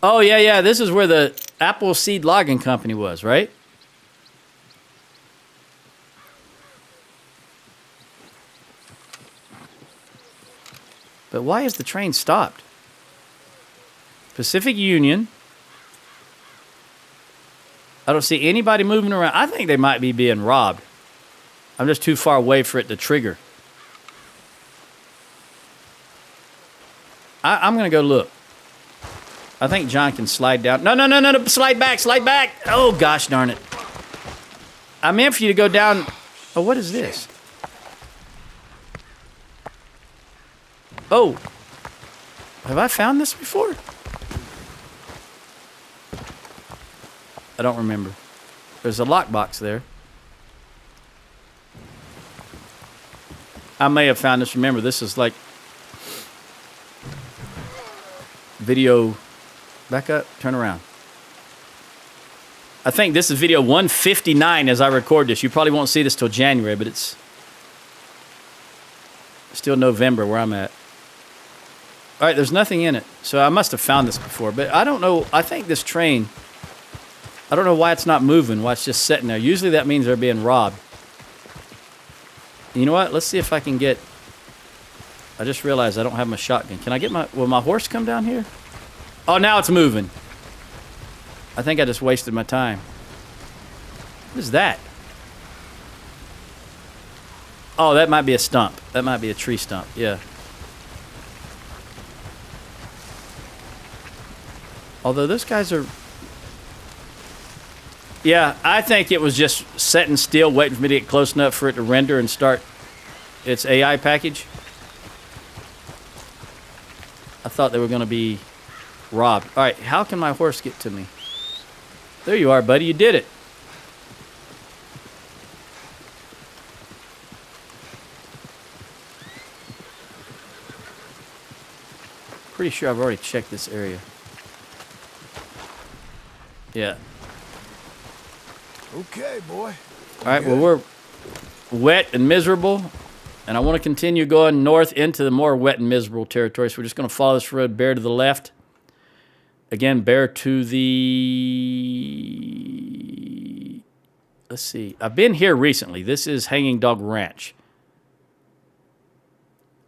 Oh, yeah, this is where the Appleseed Logging Company was, right? But why is the train stopped? Pacific Union. I don't see anybody moving around. I think they might be being robbed. I'm just too far away for it to trigger. I'm going to go look. I think John can slide down. No. Slide back. Oh, gosh darn it. I meant for you to go down. Oh, what is this? Oh. Have I found this before? I don't remember. There's a lockbox there. I may have found this. Remember, this is like video. Back up, turn around. I think this is video 159 as I record this. You probably won't see this till January, but it's still November where I'm at. All right, there's nothing in it. So I must have found this before, but I don't know. I think this train, I don't know why it's not moving, why it's just sitting there. Usually that means they're being robbed. You know what? Let's see if I can get... I just realized I don't have my shotgun. Can I get my... Will my horse come down here? Oh, now it's moving. I think I just wasted my time. What is that? Oh, that might be a stump. That might be a tree stump. Yeah. Although those guys are... Yeah, I think it was just sitting still, waiting for me to get close enough for it to render and start its AI package. I thought they were going to be robbed. All right, how can my horse get to me? There you are, buddy. You did it. Pretty sure I've already checked this area. Yeah. Okay, boy. All right, well, we're wet and miserable, and I want to continue going north into the more wet and miserable territory, so we're just going to follow this road, bear to the left. Again, bear to the... Let's see. I've been here recently. This is Hanging Dog Ranch.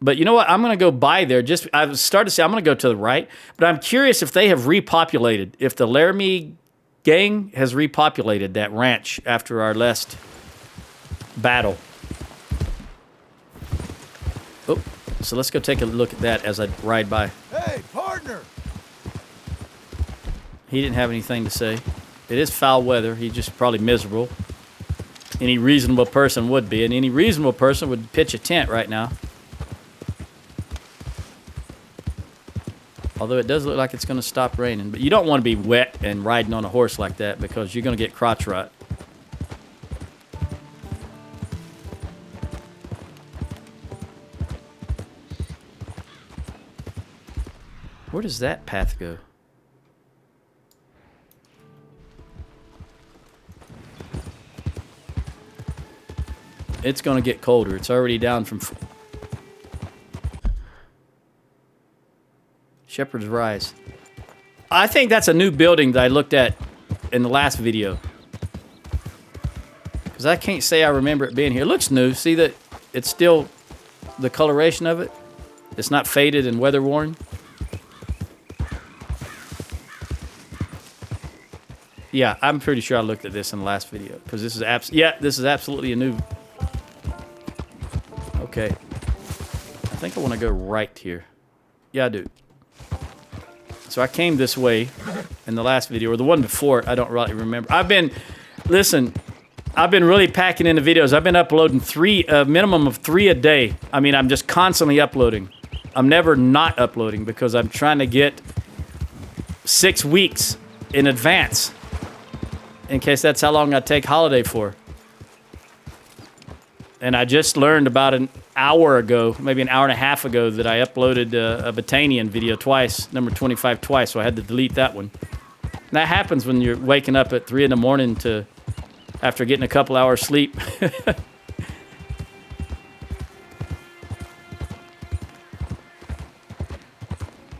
But you know what? I'm going to go by there. I've started to say I'm going to go to the right, but I'm curious if they have repopulated, if the Laramie gang has repopulated that ranch after our last battle. Oh, so let's go take a look at that as I ride by. Hey, partner! He didn't have anything to say. It is foul weather. He's just probably miserable. Any reasonable person would be, and any reasonable person would pitch a tent right now. Although it does look like it's going to stop raining. But you don't want to be wet and riding on a horse like that because you're going to get crotch rot. Where does that path go? It's going to get colder. It's already down from... Shepherd's Rise. I think that's a new building that I looked at in the last video. Because I can't say I remember it being here. It looks new. See that it's still the coloration of it? It's not faded and weather worn. Yeah, I'm pretty sure I looked at this in the last video. Because this is this is absolutely a new... Okay. I think I want to go right here. Yeah, I do. So I came this way in the last video, or the one before it, I don't really remember. I've been really packing into videos. I've been uploading a minimum of 3 a day. I mean, I'm just constantly uploading. I'm never not uploading because I'm trying to get 6 weeks in advance in case that's how long I take holiday for. And I just learned about an hour ago, maybe an hour and a half ago, that I uploaded a Botanian video twice, number 25 twice, so I had to delete that one. And that happens when you're waking up at 3 in the morning after getting a couple hours sleep.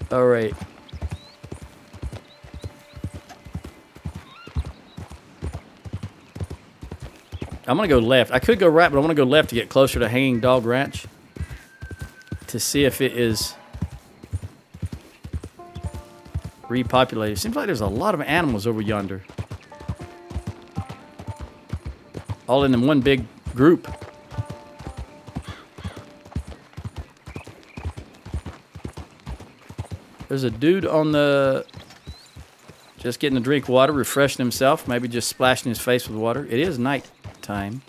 All right. I'm going to go left. I could go right, but I want to go left to get closer to Hanging Dog Ranch to see if it is repopulated. Seems like there's a lot of animals over yonder. All in one big group. There's a dude on the... just getting a drink of water, refreshing himself, maybe just splashing his face with water. It is night time.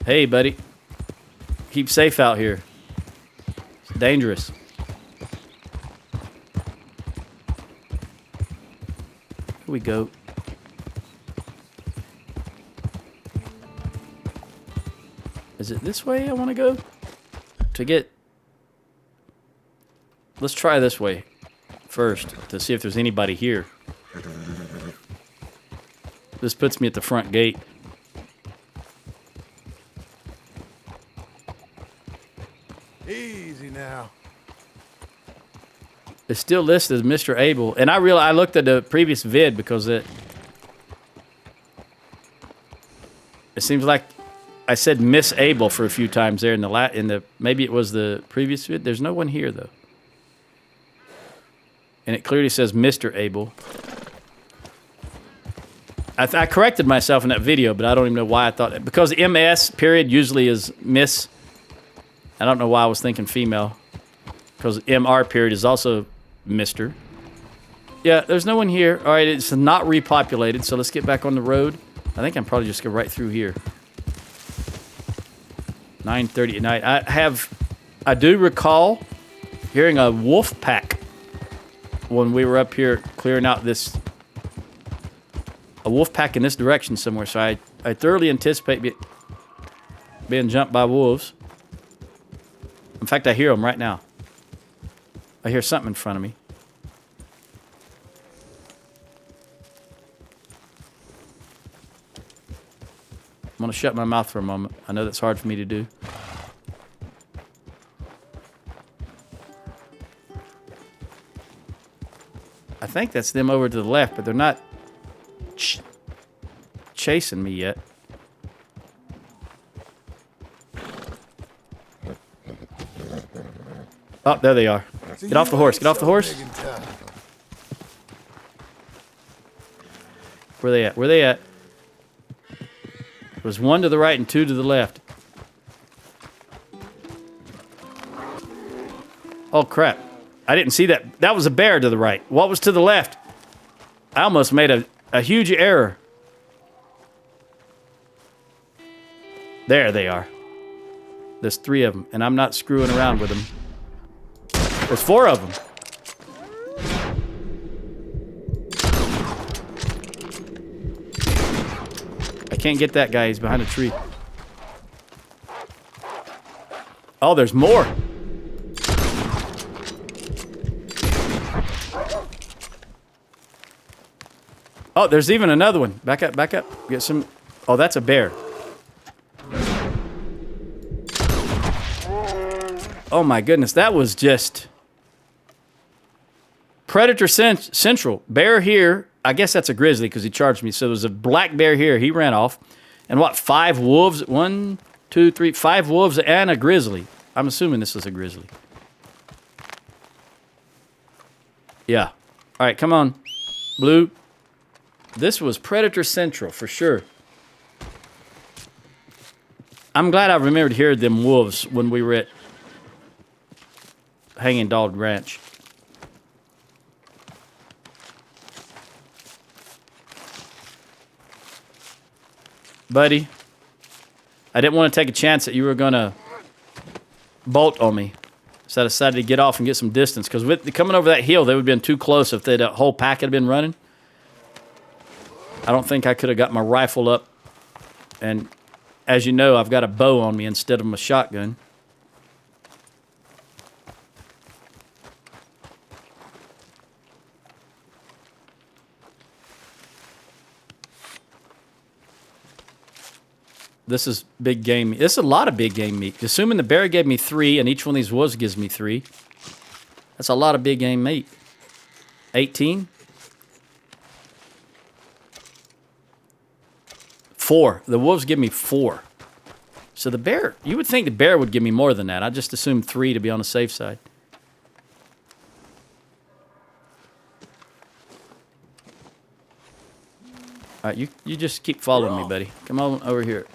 Hey, buddy. Keep safe out here. It's dangerous. Here we go. Is it this way I want to go? To get... Let's try this way first to see if there's anybody here. This puts me at the front gate. Easy now. It's still listed as Mr. Abel, and I looked at the previous vid because it seems like I said Miss Abel for a few times there in the maybe it was the previous vid. There's no one here though. And it clearly says Mr. Abel. I corrected myself in that video, but I don't even know why I thought it. Because MS period usually is Miss. I don't know why I was thinking female. Because MR period is also Mr. Yeah, there's no one here. All right, it's not repopulated, so let's get back on the road. I think I'm probably just going right through here. 9:30 at night. I do recall hearing a wolf pack when we were up here clearing out this, a wolf pack in this direction somewhere. So I thoroughly anticipate being jumped by wolves. In fact, I hear them right now. I hear something in front of me. I'm going to shut my mouth for a moment. I know that's hard for me to do. I think that's them over to the left, but they're not chasing me yet. Oh, there they are. Get off the horse. Get off the horse. Where they at? Where they at? There's one to the right and two to the left. Oh, crap. I didn't see that. That was a bear to the right. What was to the left? I almost made a huge error. There they are. There's 3 of them, and I'm not screwing around with them. There's 4 of them. I can't get that guy. He's behind a tree. Oh, there's more. Oh, there's even another one. Back up, back up. Get some. Oh, that's a bear. Oh my goodness, that was just Predator Central. Bear here. I guess that's a grizzly because he charged me. So there was a black bear here. He ran off. And what, 5 wolves? 1, 2, 3, 5 wolves and a grizzly. I'm assuming this is a grizzly. Yeah. All right, come on. Blue. This was Predator Central for sure. I'm glad I remembered to hear them wolves when we were at Hanging Dog Ranch. Buddy, I didn't want to take a chance that you were going to bolt on me. So I decided to get off and get some distance. Because coming over that hill, they would have been too close if the whole pack had been running. I don't think I could have got my rifle up. And as you know, I've got a bow on me instead of my shotgun. This is big game. This is a lot of big game meat. Assuming the bear gave me 3 and each one of these wolves gives me 3. That's a lot of big game meat. 18? 4. The wolves give me 4. So the bear, you would think the bear would give me more than that. I just assumed 3 to be on the safe side. All right, you just keep following me, buddy. Come on over here.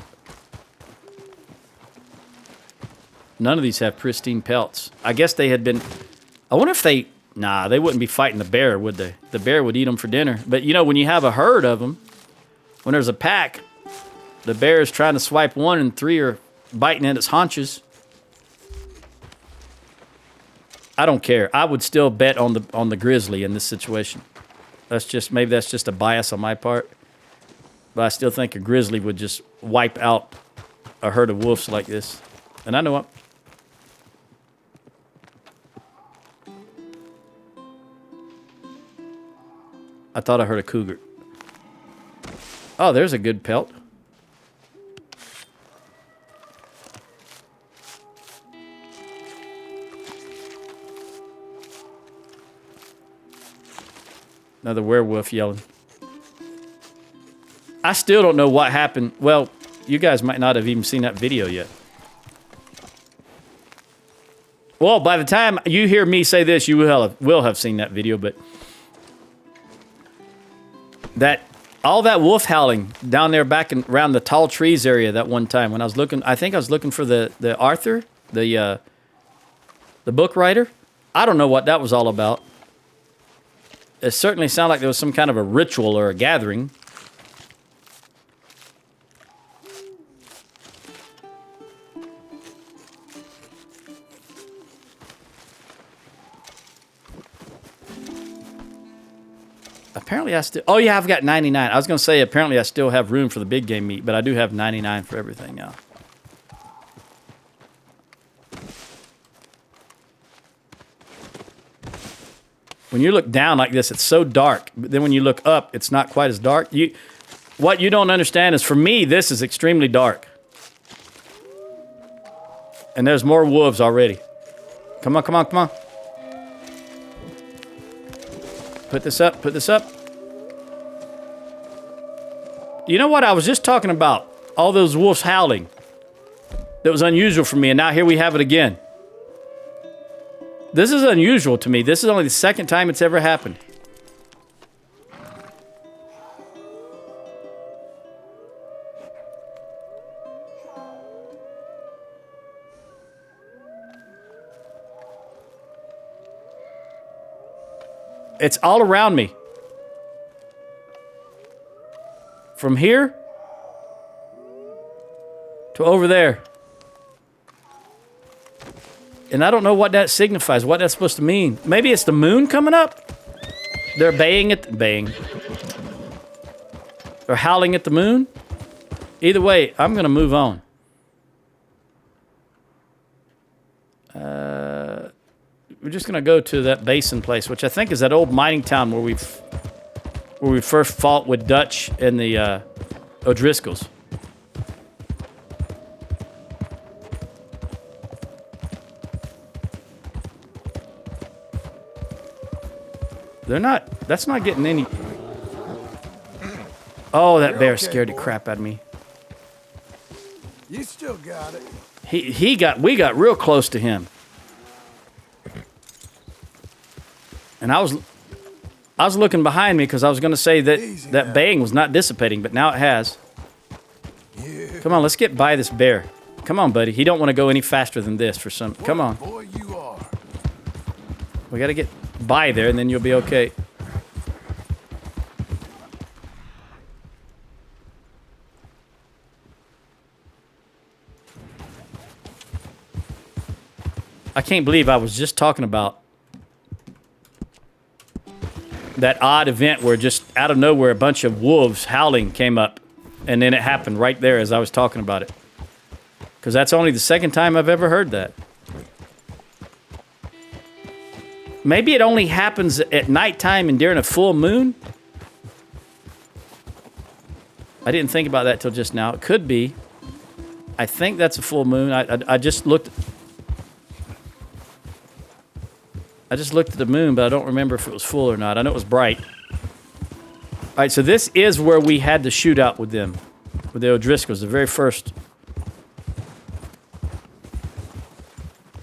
None of these have pristine pelts. I guess they had been... I wonder if they... Nah, they wouldn't be fighting the bear, would they? The bear would eat them for dinner. But, you know, when you have a herd of them, when there's a pack, the bear is trying to swipe one and 3 are biting at its haunches. I don't care. I would still bet on the grizzly in this situation. Maybe that's just a bias on my part. But I still think a grizzly would just wipe out a herd of wolves like this. And I know what... I thought I heard a cougar. Oh, there's a good pelt. Another werewolf yelling. I still don't know what happened. Well, You guys might not have even seen that video yet. Well, by the time you hear me say this, you will have seen that video, but all that wolf howling down there back around the tall trees area that one time when I was looking, I think I was looking for the Arthur, the book writer. I don't know what that was all about. It certainly sounded like there was some kind of a ritual or a gathering. Apparently I still... Oh, yeah, I've got 99. I was going to say, apparently I still have room for the big game meat, but I do have 99 for everything now. When you look down like this, it's so dark. But then when you look up, it's not quite as dark. What you don't understand is, for me, this is extremely dark. And there's more wolves already. Come on, come on, come on. Put this up, put this up. You know what? I was just talking about all those wolves howling. That was unusual for me, and now here we have it again. This is unusual to me. This is only the second time it's ever happened. It's all around me. From here to over there. And I don't know what that signifies, what that's supposed to mean. Maybe it's the moon coming up? They're baying at baying. They're howling at the moon? Either way, I'm going to move on. We're just going to go to that basin place, which I think is that old mining town where we first fought with Dutch and the O'Driscolls. That's not getting any... Oh, that bear scared the crap out of me. You still got it. We got real close to him. And I was looking behind me because I was going to say that baying was not dissipating, but now it has. Yeah. Come on, let's get by this bear. Come on, buddy. He don't want to go any faster than this for some... Come on. Boy, you are. We got to get by there, and then you'll be okay. I can't believe I was just talking about that odd event where just out of nowhere a bunch of wolves howling came up, and then it happened right there as I was talking about it. Because that's only the second time I've ever heard that. Maybe it only happens at nighttime and during a full moon? I didn't think about that till just now. It could be. I think that's a full moon. I just looked... I just looked at the moon, but I don't remember if it was full or not. I know it was bright. All right, so this is where we had the shootout with them, with the O'Driscolls, the very first.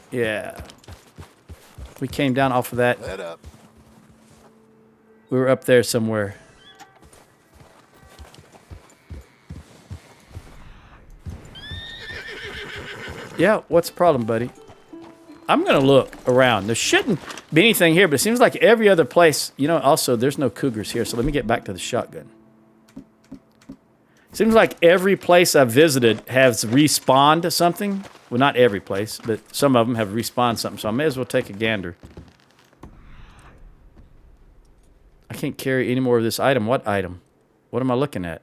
Yeah. We came down off of that. Let up. We were up there somewhere. Yeah, what's the problem, buddy? I'm going to look around. There shouldn't be anything here, but it seems like every other place... You know, also, there's no cougars here, so let me get back to the shotgun. Seems like every place I've visited has respawned something. Well, not every place, but some of them have respawned something, so I may as well take a gander. I can't carry any more of this item. What item? What am I looking at?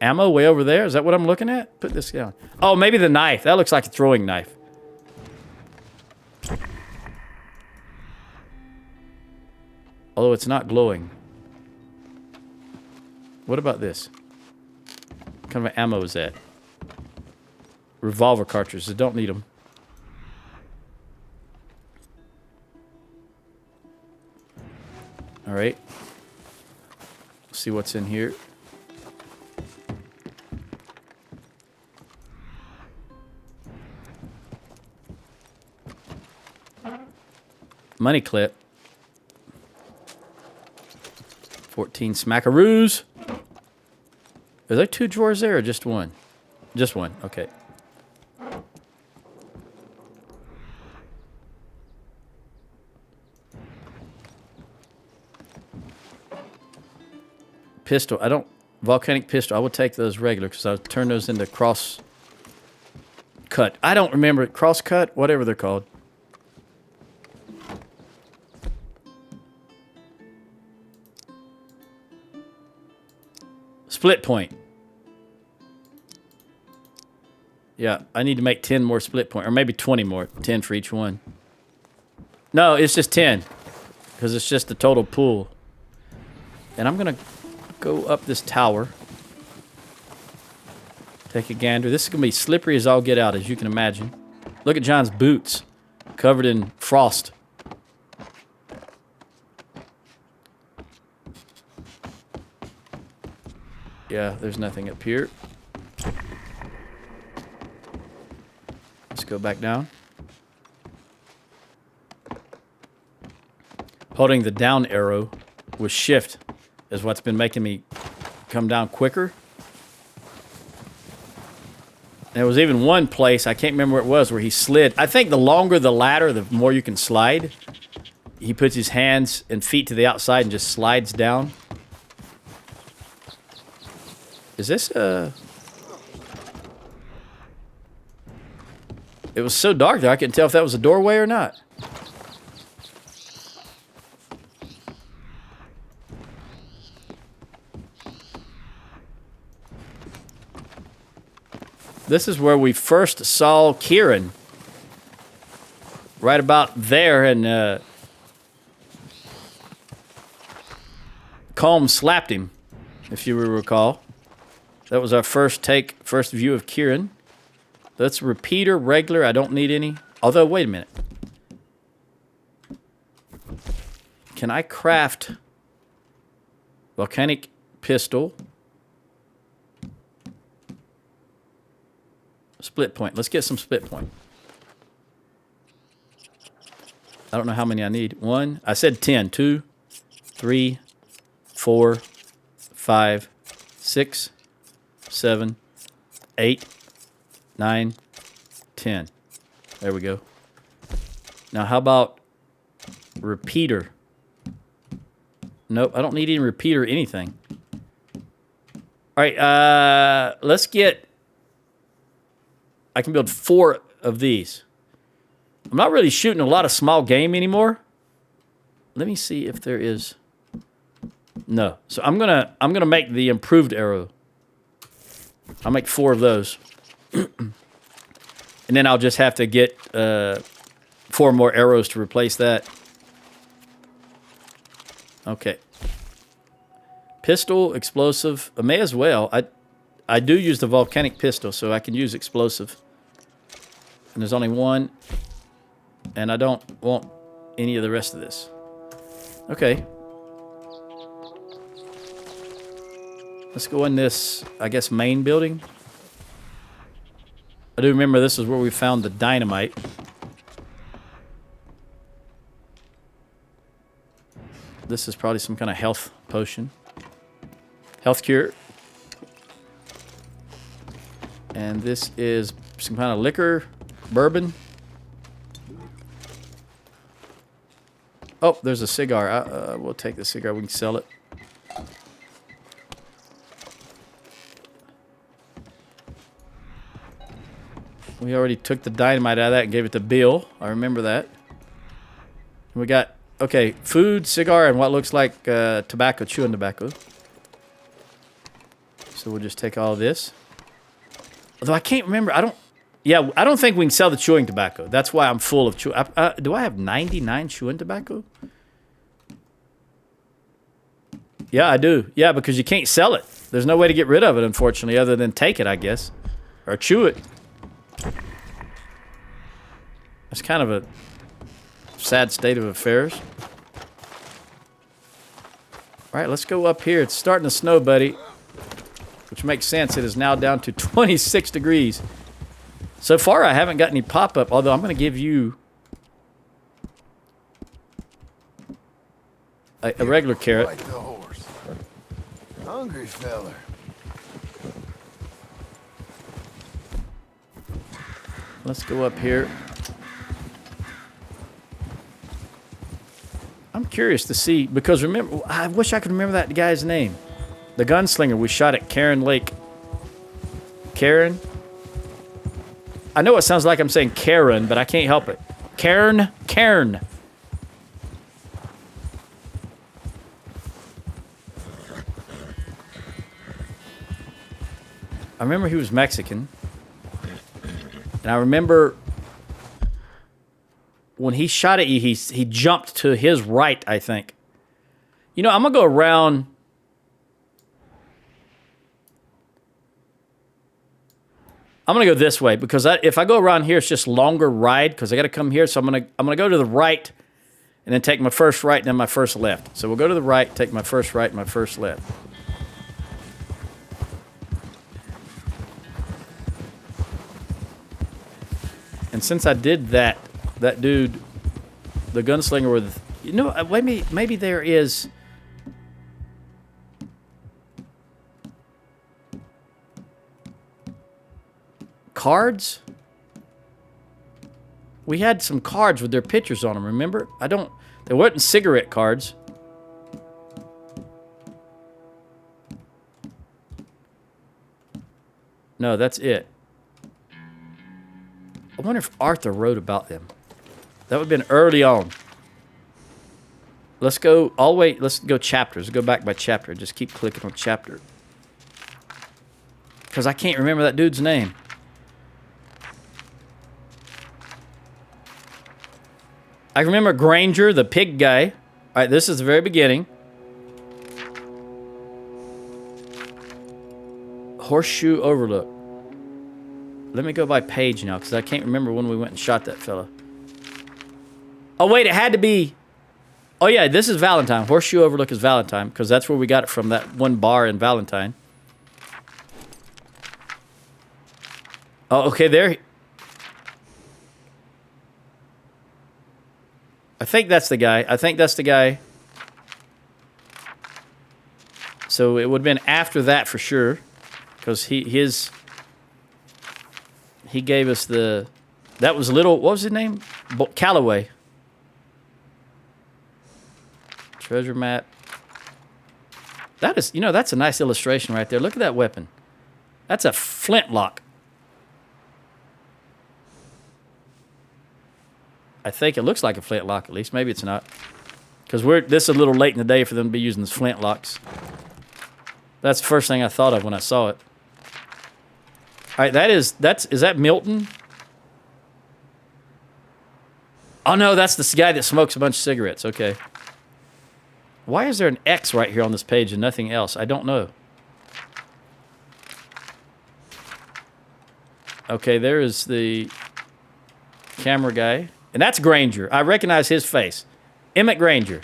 Ammo way over there? Is that what I'm looking at? Put this down. Oh, maybe the knife. That looks like a throwing knife. Although it's not glowing. What about this? What kind of ammo is that? Revolver cartridges. I don't need them. All right. Let's see what's in here. Money clip. 14 smackaroos. Are there 2 drawers there or just one? Just one. Okay. Pistol. I don't... Volcanic pistol. I will take those regular because I'll turn those into cross cut. I don't remember it. Cross cut? Whatever they're called. Split point. Yeah, I need to make 10 more split point. Or maybe 20 more. 10 for each one. No, it's just 10. Because it's just the total pool. And I'm going to go up this tower. Take a gander. This is going to be slippery as all get out, as you can imagine. Look at John's boots. Covered in frost. Yeah, there's nothing up here. Let's go back down. Holding the down arrow with shift is what's been making me come down quicker. There was even one place, I can't remember where it was, where he slid. I think the longer the ladder, the more you can slide. He puts his hands and feet to the outside and just slides down. Is this It was so dark there, I couldn't tell if that was a doorway or not. This is where we first saw Kieran. Right about there, and Colm slapped him, if you will recall. That was our first view of Kieran. That's repeater, regular, I don't need any. Although, wait a minute. Can I craft volcanic pistol? Split point. Let's get some split point. I don't know how many I need. 1. I said 10. 2, 3, 4, 5, 6, 7, 8, 9, 10. There we go. Now, how about repeater? Nope, I don't need any repeater or anything. All right, let's get... I can build 4 of these. I'm not really shooting a lot of small game anymore. Let me see if there is... No. So I'm gonna make the improved arrow. I'll make 4 of those. And then I'll just have to get 4 more arrows to replace that. Okay. Pistol, explosive. I may as well. I do use the volcanic pistol, so I can use explosive. And there's only 1. And I don't want any of the rest of this. Okay. Let's go in this, I guess, main building. I do remember this is where we found the dynamite. This is probably some kind of health potion. Health cure. And this is some kind of liquor, bourbon. Oh, there's a cigar. We'll take the cigar. We can sell it. We already took the dynamite out of that and gave it to Bill. I remember that. We got, okay, food, cigar, and what looks like tobacco, chewing tobacco. So we'll just take all of this. Although I can't remember, I don't think we can sell the chewing tobacco. That's why I'm full of chewing. Do I have 99 chewing tobacco? Yeah, I do. Yeah, because you can't sell it. There's no way to get rid of it, unfortunately, other than take it, I guess. Or chew it. That's kind of a sad state of affairs. All right, let's go up here. It's starting to snow, buddy. Which makes sense. It is now down to 26 degrees. So far, I haven't got any pop-up, although I'm going to give you A regular carrot. Like the horse. Hungry feller. Let's go up here. I'm curious to see, because remember, I wish I could remember that guy's name. The gunslinger we shot at Karen Lake. Karen? I know it sounds like I'm saying Karen, but I can't help it. Karen. I remember he was Mexican. And I remember when he shot at you, he jumped to his right, I think. You know, I'm going to go around. I'm going to go this way because if I go around here, it's just longer ride because I got to come here. So I'm going to go to the right and then take my first right and then my first left. So we'll go to the right, take my first right and my first left. And since I did that dude, the gunslinger with, you know, maybe there is. Cards? We had some cards with their pictures on them, remember? They weren't cigarette cards. No, that's it. I wonder if Arthur wrote about them. That would have been early on. Let's go all the way. Let's go chapters. Go back by chapter. Just keep clicking on chapter. Because I can't remember that dude's name. I remember Granger, the pig guy. All right, this is the very beginning. Horseshoe Overlook. Let me go by page now, because I can't remember when we went and shot that fella. Oh, wait, it had to be... Oh, yeah, this is Valentine. Horseshoe Overlook is Valentine, because that's where we got it from, that one bar in Valentine. Oh, okay, there... I think that's the guy. So it would have been after that for sure, because he gave us the... That was little... What was his name? Callaway. Treasure map. That is... You know, that's a nice illustration right there. Look at that weapon. That's a flintlock. I think it looks like a flintlock, at least. Maybe it's not. Because this is a little late in the day for them to be using these flintlocks. That's the first thing I thought of when I saw it. All right, is that Milton? Oh, no, that's the guy that smokes a bunch of cigarettes. Okay. Why is there an X right here on this page and nothing else? I don't know. Okay, there is the camera guy. And that's Granger. I recognize his face. Emmett Granger.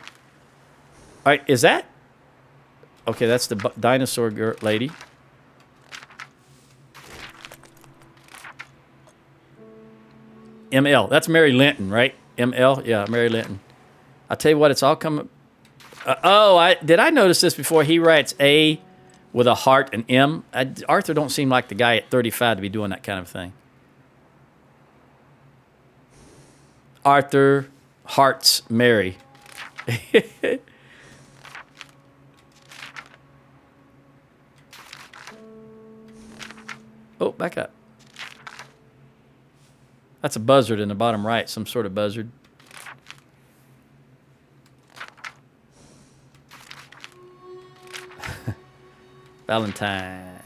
All right, is that? Okay, that's the dinosaur lady. ML. That's Mary Linton, right? ML? Yeah, Mary Linton. I'll tell you what, it's all coming... did I notice this before? He writes A with a heart and M. Arthur don't seem like the guy at 35 to be doing that kind of thing. Arthur Hearts Mary. Oh, back up. That's a buzzard in the bottom right, some sort of buzzard. Valentine.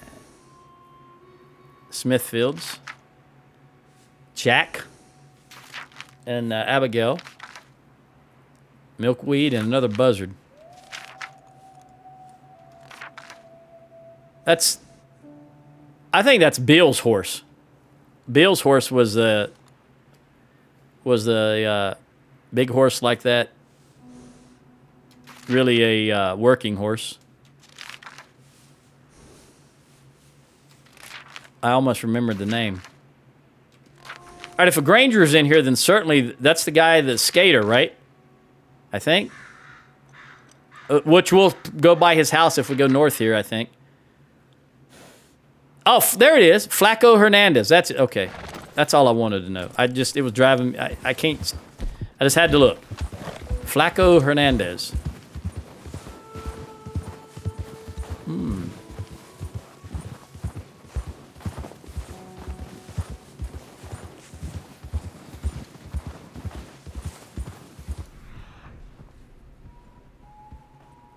Smithfields. Jack. And Abigail. Milkweed and another buzzard. I think that's Bill's horse. Bill's horse was the big horse like that. Really a working horse. I almost remembered the name. All right, if a Granger's in here, then certainly that's the guy, the skater, right? I think. which we'll go by his house if we go north here, I think. Oh, there it is. Flaco Hernandez. That's it. Okay. That's all I wanted to know. It was driving me. I can't, I just had to look. Flaco Hernandez.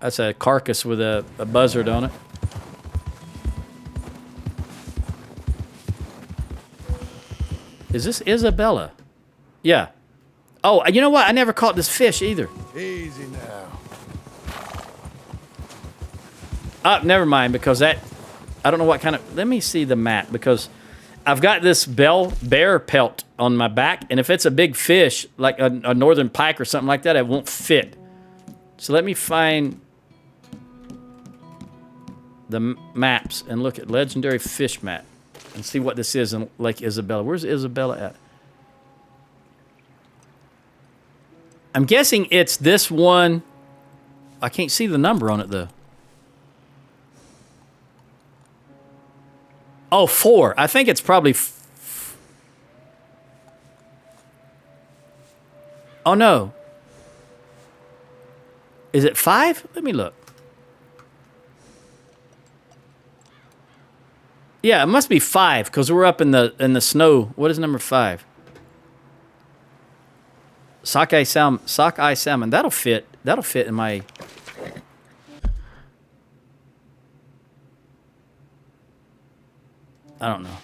That's a carcass with a buzzard on it. Is this Isabella? Yeah. Oh, you know what? I never caught this fish either. Easy now. Oh, never mind, because that... I don't know what kind of... Let me see the map, because I've got this bear pelt on my back, and if it's a big fish, like a northern pike or something like that, it won't fit. So let me find the maps and look at legendary fish map and see what this is in Lake Isabella. Where's Isabella at? I'm guessing it's this one. I can't see the number on it though. Oh, 4. I think it's probably... Oh, no. Is it 5? Let me look. Yeah, it must be 5 because we're up in the snow. What is number 5? Sockeye salmon. That'll fit. That'll fit in my... I don't know.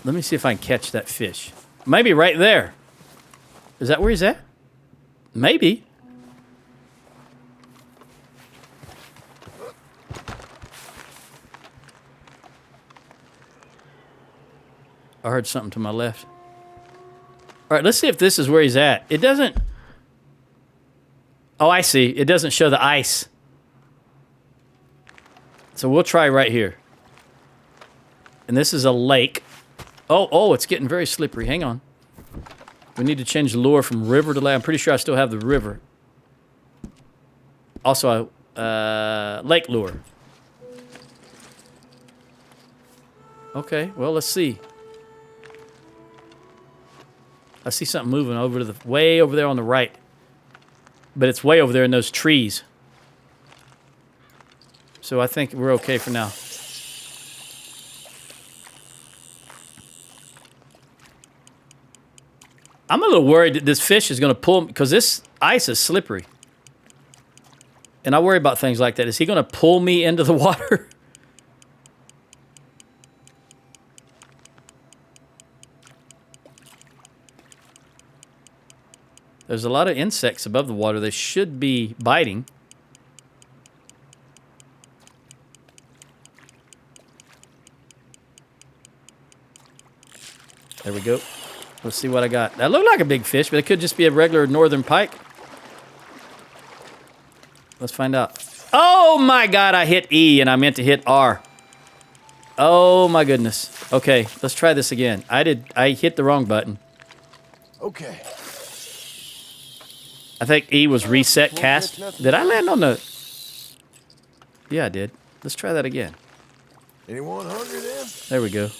Let me see if I can catch that fish. Maybe right there. Is that where he's at? Maybe. I heard something to my left. All right, let's see if this is where he's at. It doesn't... Oh, I see. It doesn't show the ice. So we'll try right here. And this is a lake. Oh, it's getting very slippery. Hang on. We need to change the lure from river to lake. I'm pretty sure I still have the river. Also, lake lure. Okay, well, let's see. I see something moving over to the way over there on the right. But it's way over there in those trees. So I think we're okay for now. I'm a little worried that this fish is going to pull, because this ice is slippery. And I worry about things like that. Is he going to pull me into the water? There's a lot of insects above the water. They should be biting. There we go. Let's see what I got. That looked like a big fish, but it could just be a regular northern pike. Let's find out. Oh my God, I hit E and I meant to hit R. Oh my goodness. Okay, let's try this again. I hit the wrong button. Okay. I think E was reset cast. Did I land on the... Yeah, I did. Let's try that again. Anyone hungry then? There we go.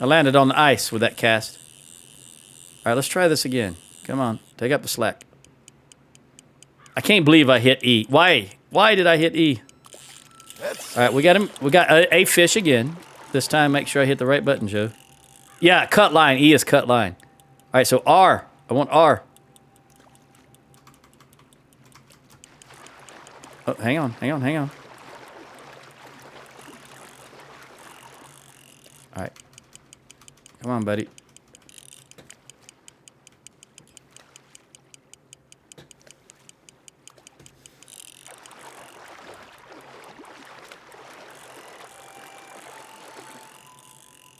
I landed on the ice with that cast. All right, let's try this again. Come on, take up the slack. I can't believe I hit E. Why? Why did I hit E? All right, we got him. We got a fish again. This time, make sure I hit the right button, Joe. Yeah, cut line. E is cut line. All right, so R. I want R. Oh, hang on. All right. Come on, buddy.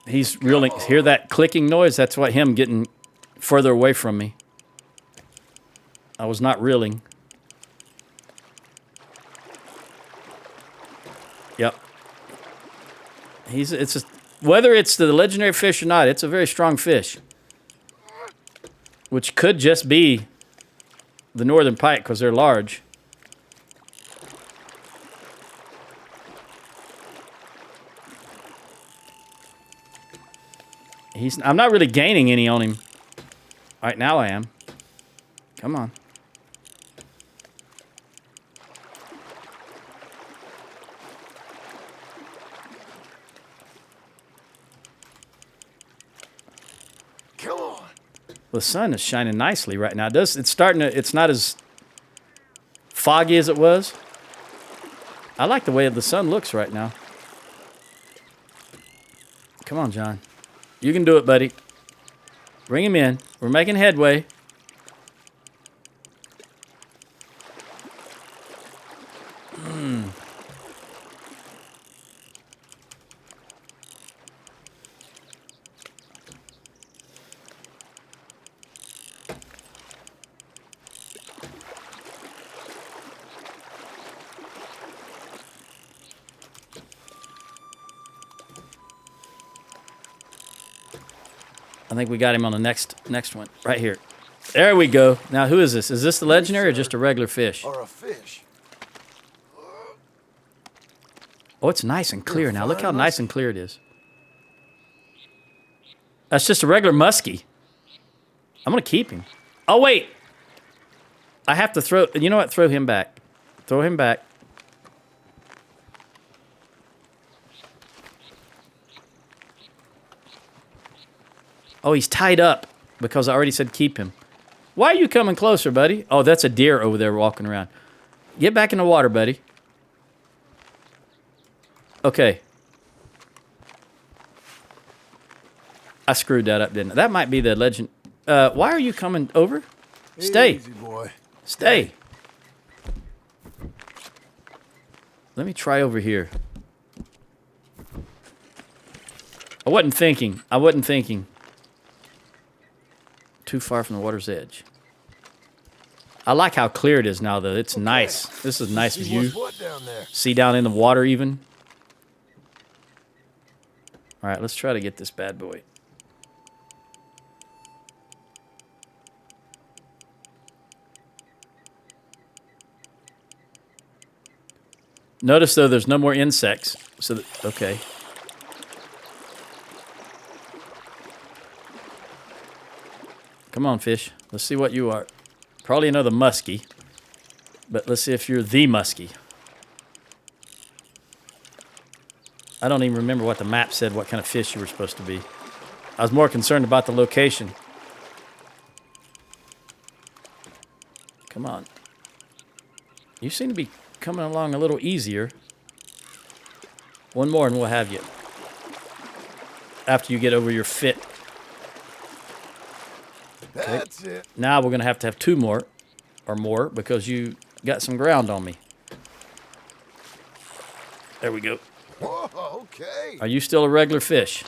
He's reeling. Hear that clicking noise? That's what him getting further away from me. I was not reeling. Yep. Whether it's the legendary fish or not, it's a very strong fish. which could just be the northern pike because they're large. I'm not really gaining any on him. Right now I am. Come on. Come on. The sun is shining nicely right now. It's starting to, it's not as foggy as it was. I like the way the sun looks right now. Come on, John. You can do it, buddy. Bring him in. We're making headway. I think we got him on the next one. Right here. There we go. Now, who is this? Is this the legendary or just a regular fish? Or a fish. Oh, it's nice and clear now. Look how nice and clear it is. That's just a regular muskie. I'm going to keep him. Oh, wait. I have to throw... You know what? Throw him back. Throw him back. Oh, he's tied up because I already said keep him. Why are you coming closer, buddy? Oh, that's a deer over there walking around. Get back in the water, buddy. Okay. I screwed that up, didn't I? That might be the legend. Why are you coming over? Stay. Easy, boy. Stay. Let me try over here. I wasn't thinking. Too far from the water's edge. I like how clear it is now, though. It's nice. This is a nice view. What's what down there? See down in the water even. All right, let's try to get this bad boy. Notice, though, there's no more insects. So, okay. Come on, fish. Let's see what you are. Probably another muskie. But let's see if you're the muskie. I don't even remember what the map said, what kind of fish you were supposed to be. I was more concerned about the location. Come on. You seem to be coming along a little easier. One more and we'll have you. After you get over your fit. That's it. Now we're going to have two more or more because you got some ground on me. There we go. Whoa, okay. Are you still a regular fish?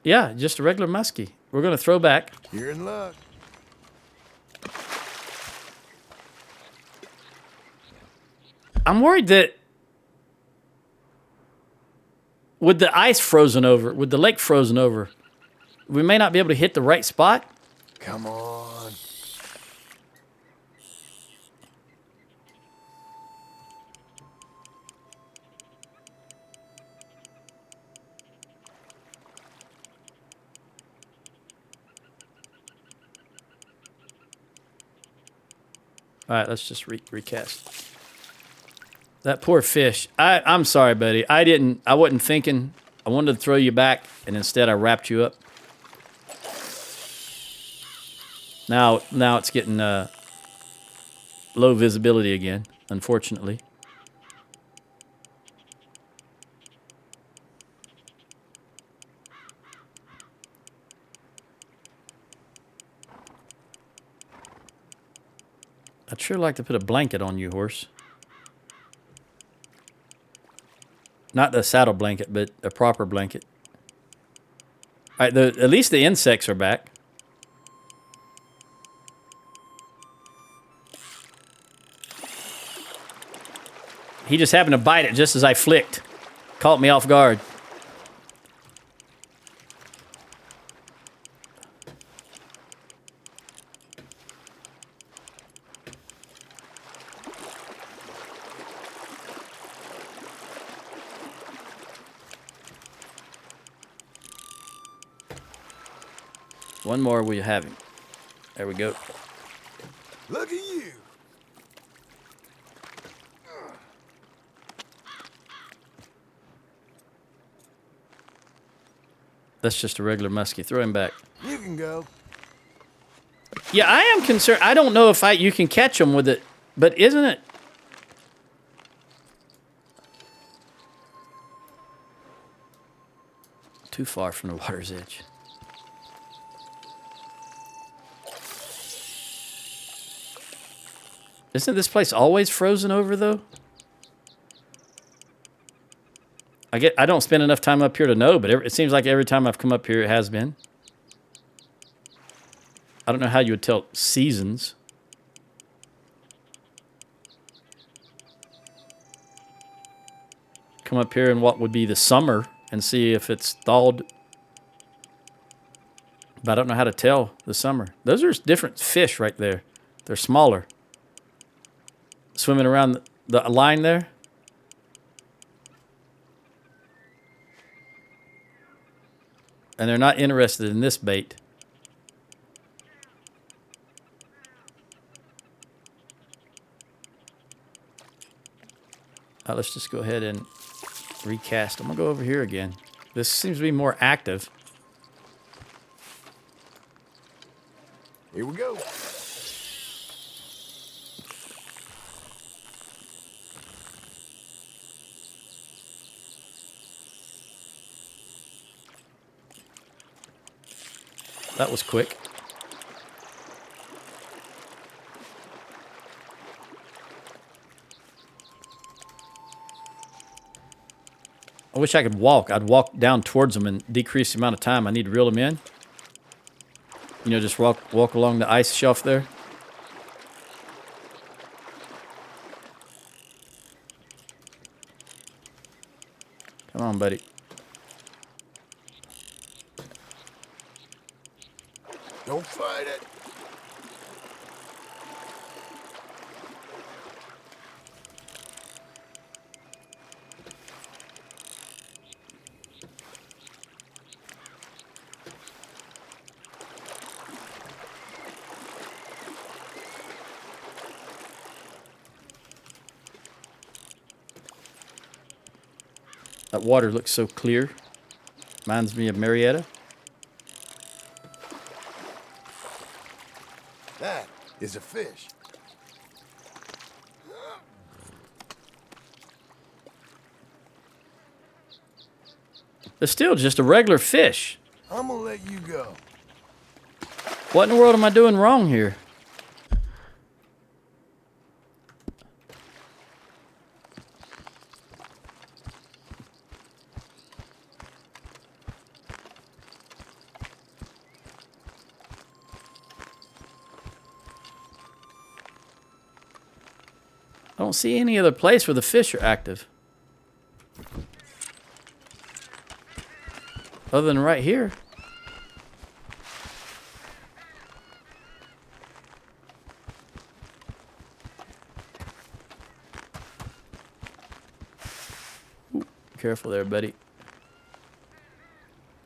Yeah, just a regular muskie. We're going to throw back. You're in luck. I'm worried that with the ice frozen over, with the lake frozen over, we may not be able to hit the right spot. Come on. All right, let's just recast. That poor fish. I'm sorry, buddy. I wasn't thinking. I wanted to throw you back, and instead I wrapped you up. Now it's getting low visibility again, unfortunately. I'd sure like to put a blanket on you, horse. Not the saddle blanket, but a proper blanket. All right, at least the insects are back. He just happened to bite it just as I flicked. Caught me off guard. One more we have him. There we go. Look at you. That's just a regular muskie. Throw him back. You can go. Yeah, I am concerned. I don't know if you can catch them with it, but isn't it? Too far from the water's edge. Isn't this place always frozen over, though? I don't spend enough time up here to know, but it seems like every time I've come up here, it has been. I don't know how you would tell seasons. Come up here in what would be the summer and see if it's thawed. But I don't know how to tell the summer. Those are different fish right there. They're smaller. Swimming around the line there. And they're not interested in this bait. Let's just go ahead and recast. I'm going to go over here again. This seems to be more active. Here we go. That was quick. I wish I could walk. I'd walk down towards them and decrease the amount of time I need to reel them in. You know, just walk along the ice shelf there. Come on, buddy. Don't fight it. That water looks so clear. Reminds me of Marietta. That is a fish. It's still just a regular fish. I'm gonna let you go. What in the world am I doing wrong here? I don't see any other place where the fish are active. Other than right here. Ooh, careful there, buddy.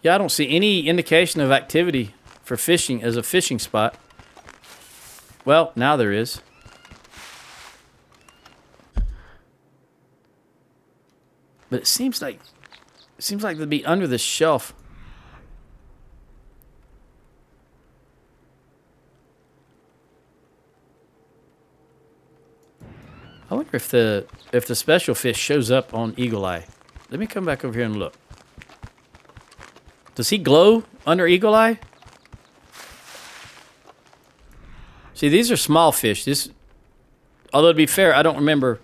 Yeah, I don't see any indication of activity for fishing as a fishing spot. Well, now there is. But it seems like they'd be under the shelf. I wonder if the special fish shows up on Eagle Eye. Let me come back over here and look. Does he glow under Eagle Eye? See, these are small fish. Although to be fair, I don't remember.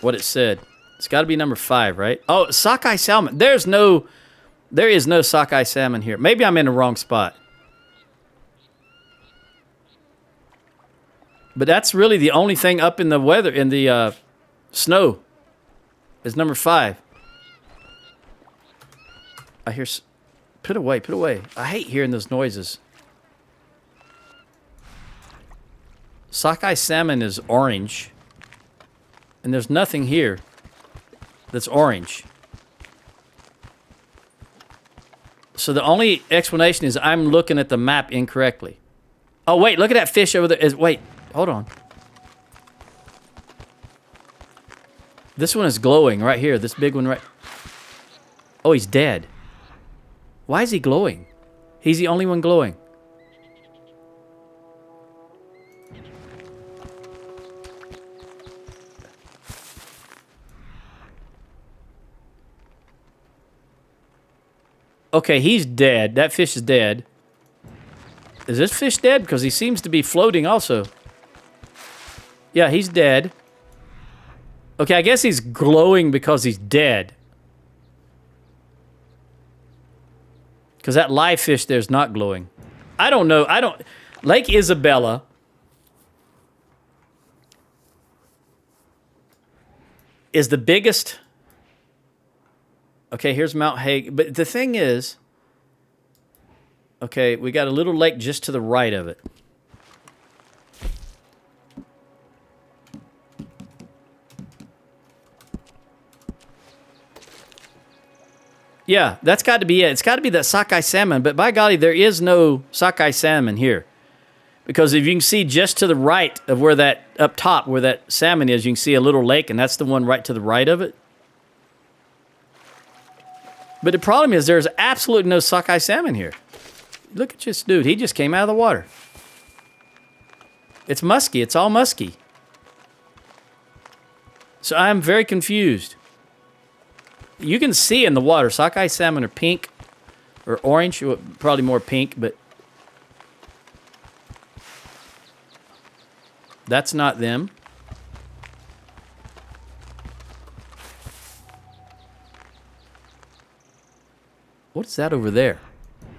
What it said. It's got to be number 5, right? Oh, sockeye salmon. There is no sockeye salmon here. Maybe I'm in the wrong spot. But that's really the only thing up in the weather, in the snow, is number 5. I hear... Put away, put away. I hate hearing those noises. Sockeye salmon is orange. And there's nothing here that's orange. So the only explanation is I'm looking at the map incorrectly. Oh, wait, look at that fish over there. Wait, hold on. This one is glowing right here. This big one right... Oh, he's dead. Why is he glowing? He's the only one glowing. Okay, he's dead. That fish is dead. Is this fish dead? Because he seems to be floating also. Yeah, he's dead. Okay, I guess he's glowing because he's dead. Because that live fish there's not glowing. I don't know. Lake Isabella is the biggest... Okay, here's Mount Hagen. But the thing is... Okay, we got a little lake just to the right of it. Yeah, that's got to be it. It's got to be that sockeye salmon, but by golly, there is no sockeye salmon here. Because if you can see just to the right of where that, up top, where that salmon is, you can see a little lake, and that's the one right to the right of it. But the problem is there's absolutely no sockeye salmon here. Look at this dude. He just came out of the water. It's musky. It's all musky. So I'm very confused. You can see in the water, sockeye salmon are pink or orange, probably more pink, but that's not them. What is that over there?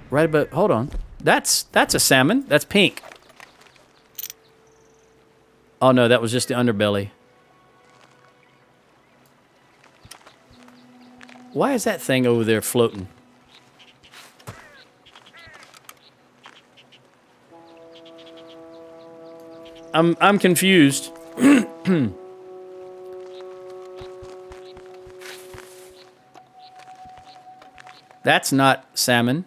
Right about, hold on. That's a salmon. That's pink. Oh no, that was just the underbelly. Why is that thing over there floating? I'm confused. That's not salmon.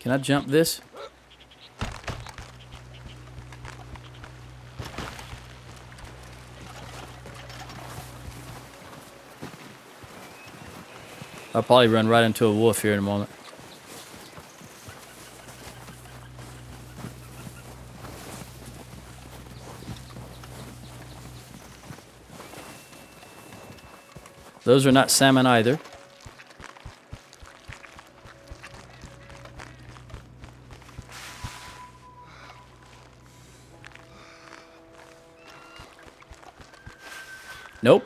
Can I jump this? I'll probably run right into a wolf here in a moment. Those are not salmon either. Nope.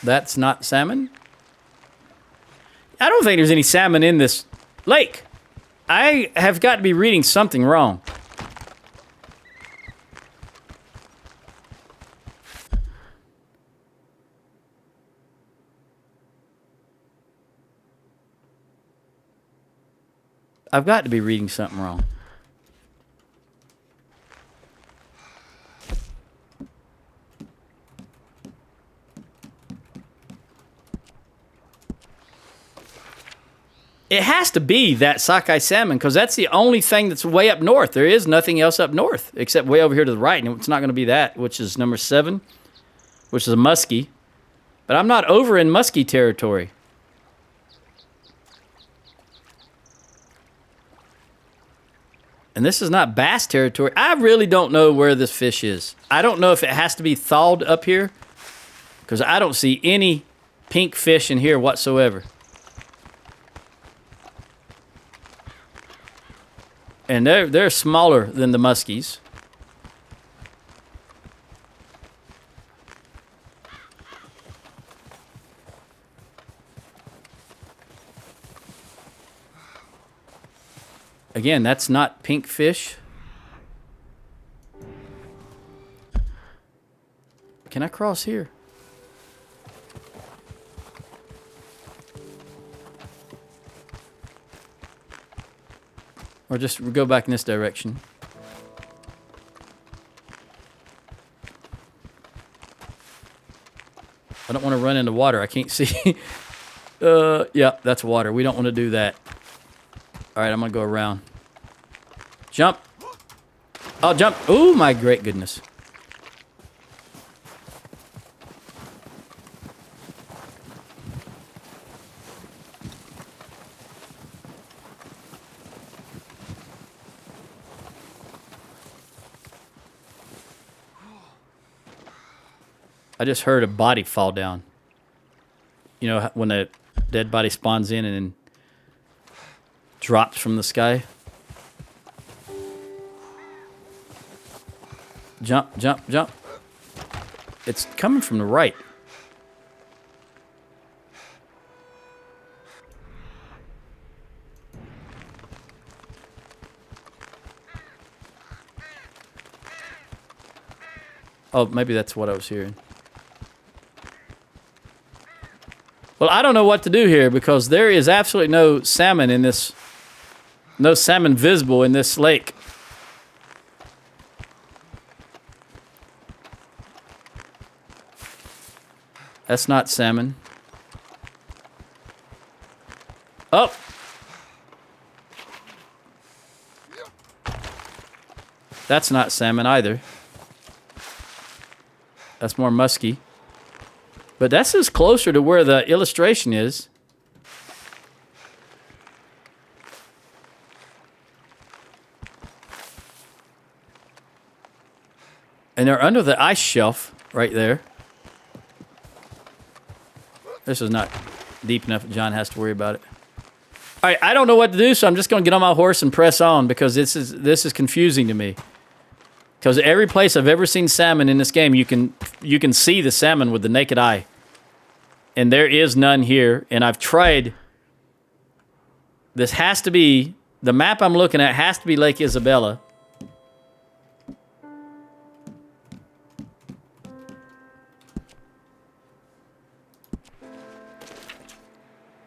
That's not salmon? I don't think there's any salmon in this lake. I have got to be reading something wrong. I've got to be reading something wrong. It has to be that sockeye salmon because that's the only thing that's way up north. There is nothing else up north except way over here to the right. And it's not going to be that, which is number 7, which is a muskie. But I'm not over in muskie territory. And this is not bass territory. I really don't know where this fish is. I don't know if it has to be thawed up here because I don't see any pink fish in here whatsoever. And they're smaller than the muskies. Again, that's not pink fish. Can I cross here? Or just go back in this direction. I don't want to run into water. I can't see. Yeah, that's water. We don't want to do that. All right, I'm going to go around. Jump. Oh, jump. Oh, my great goodness. I just heard a body fall down. You know, when a dead body spawns in and then drops from the sky. Jump, jump, jump. It's coming from the right. Oh, maybe that's what I was hearing. Well, I don't know what to do here because there is absolutely no salmon in this, no salmon visible in this lake. That's not salmon. Oh! That's not salmon either. That's more musky. But that's just closer to where the illustration is. And they're under the ice shelf right there. This is not deep enough that John has to worry about it. All right, I don't know what to do, so I'm just going to get on my horse and press on because this is confusing to me. Because every place I've ever seen salmon in this game, you can see the salmon with the naked eye. And there is none here. And I've tried. This has to be, the map I'm looking at has to be Lake Isabella.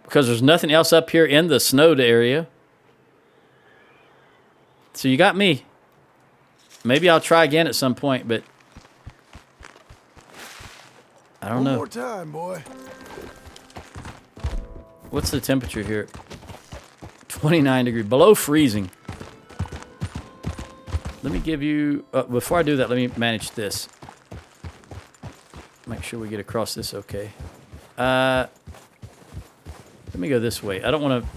Because there's nothing else up here in the snowed area. So you got me. Maybe I'll try again at some point, but I don't know. One more time, boy. What's the temperature here? 29 degrees, below freezing. Let me give you, before I do that, let me manage this. Make sure we get across this okay. Let me go this way. I don't want to,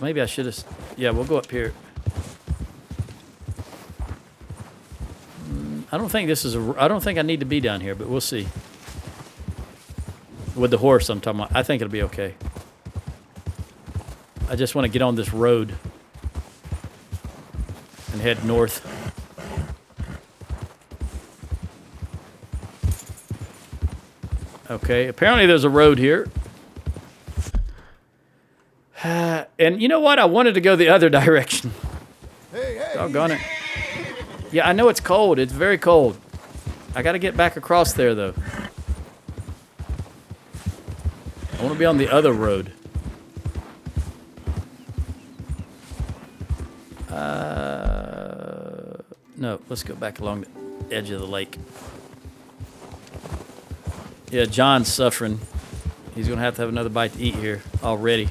maybe I should have, yeah, we'll go up here. I don't think this is I don't think I need to be down here, but we'll see. With the horse I'm talking about, I think it'll be okay. I just want to get on this road and head north. Okay, apparently there's a road here. And you know what? I wanted to go the other direction. Hey, hey. Doggone it. Yeah, I know it's cold. It's very cold. I got to get back across there, though. I want to be on the other road. No, let's go back along the edge of the lake. Yeah, John's suffering. He's going to have another bite to eat here already.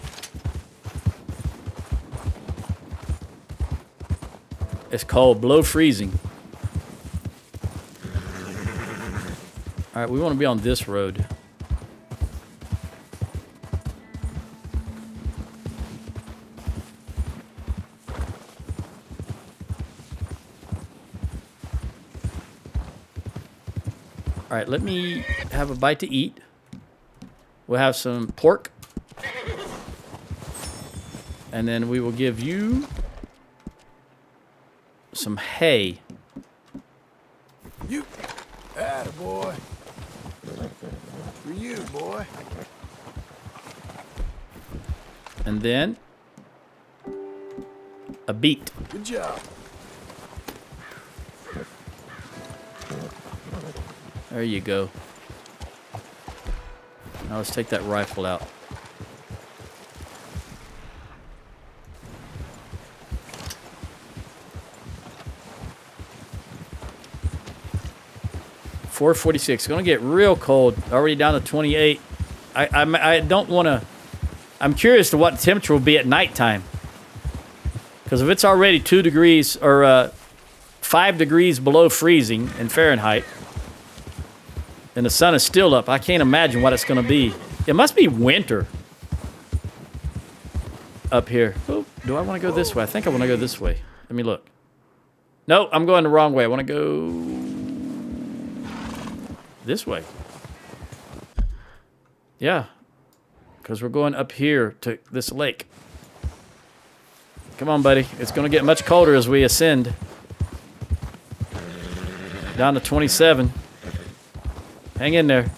It's cold, below freezing. All right, we want to be on this road. All right, let me have a bite to eat. We'll have some pork. And then we will give you some hay. You, attaboy. For you, boy. And then a beet. Good job. There you go. Now let's take that rifle out. .446. It's gonna get real cold. Already down to 28. I don't want to. I'm curious to what the temperature will be at nighttime. Because if it's already 2 degrees or 5 degrees below freezing in Fahrenheit, and the sun is still up, I can't imagine what it's going to be. It must be winter up here. Oh, do I want to go this way? I think I want to go this way. Let me look. No, I'm going the wrong way. I want to go this way. Yeah, because we're going up here to this lake. Come on, buddy. It's going to get much colder as we ascend. Down to 27. Hang in there.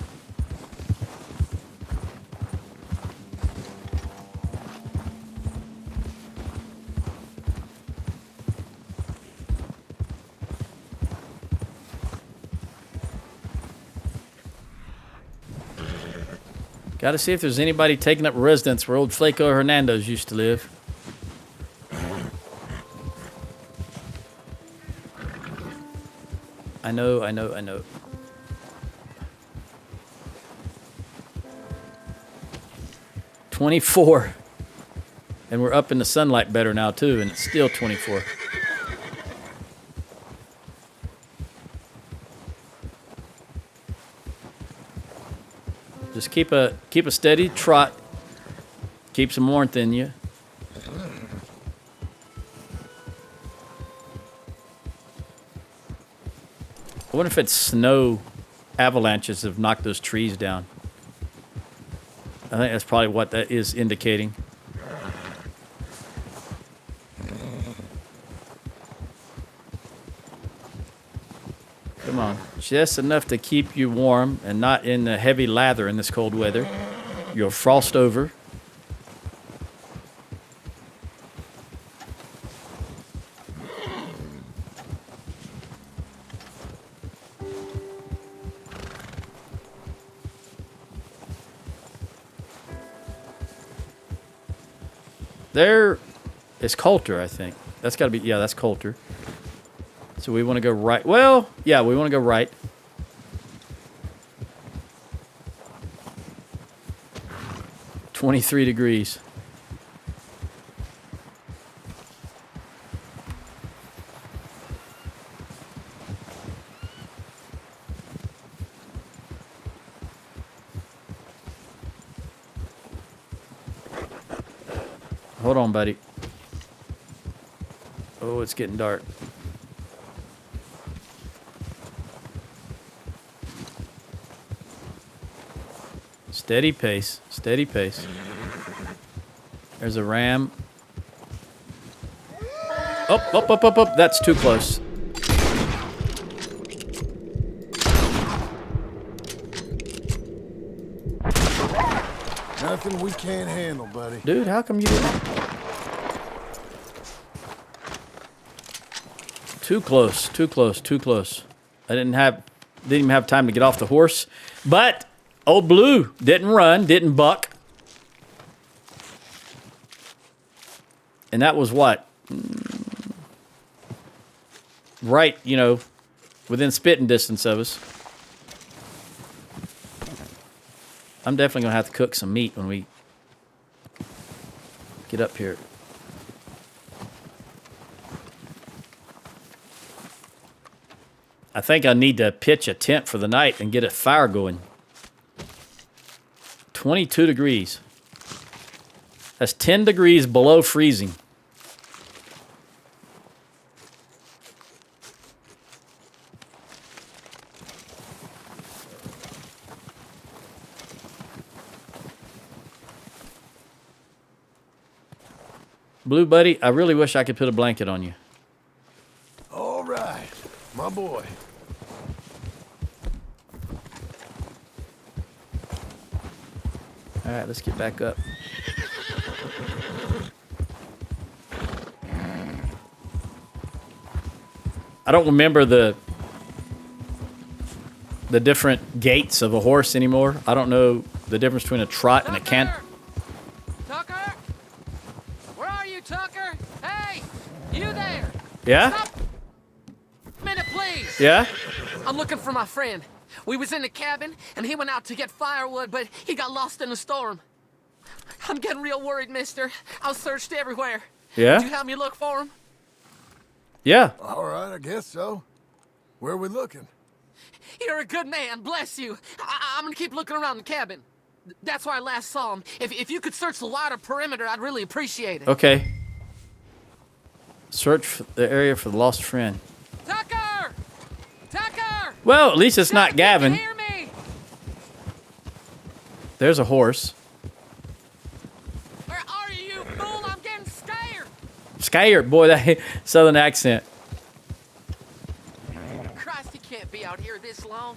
Got to see if there's anybody taking up residence where old Flaco Hernandez used to live. I know. 24. And we're up in the sunlight better now, too, and it's still 24. Just keep a steady trot. Keep some warmth in you. I wonder if it's snow avalanches have knocked those trees down. I think that's probably what that is indicating. Come on. Just enough to keep you warm and not in the heavy lather in this cold weather. You'll frost over. There is Coulter, I think. That's got to be, yeah, that's Coulter. So we want to go right. Well, yeah, we want to go right. .23 degrees. Hold on, buddy. Oh, it's getting dark. Steady pace, steady pace. There's a ram. Up. That's too close. Nothing we can't handle, buddy. Dude, how come you didn't? Too close, too close, too close. I didn't even have time to get off the horse. But old Blue didn't run, didn't buck. And that was what? Right, you know, within spitting distance of us. I'm definitely going to have to cook some meat when we get up here. I think I need to pitch a tent for the night and get a fire going. 22 degrees. That's 10 degrees below freezing. Blue buddy, I really wish I could put a blanket on you. All right, my boy. All right, let's get back up. I don't remember the different gaits of a horse anymore. I don't know the difference between a trot and a cant. Tucker? Where are you, Tucker? Hey, you there? Yeah? Stop. A minute, please. Yeah? I'm looking for my friend. We was in the cabin, and he went out to get firewood, but he got lost in the storm. I'm getting real worried, mister. I searched everywhere. Yeah? Would you help me look for him? Yeah. All right, I guess so. Where are we looking? You're a good man, bless you. I'm gonna keep looking around the cabin. That's where I last saw him. If you could search the wider perimeter, I'd really appreciate it. Okay. Search for the area for the lost friend. Tucker! Tucker! Well, at least it's not Tucker, Gavin. you can hear me? There's a horse. Where are you, fool? I'm getting scared. Scared, boy, that southern accent. Christ, he can't be out here this long.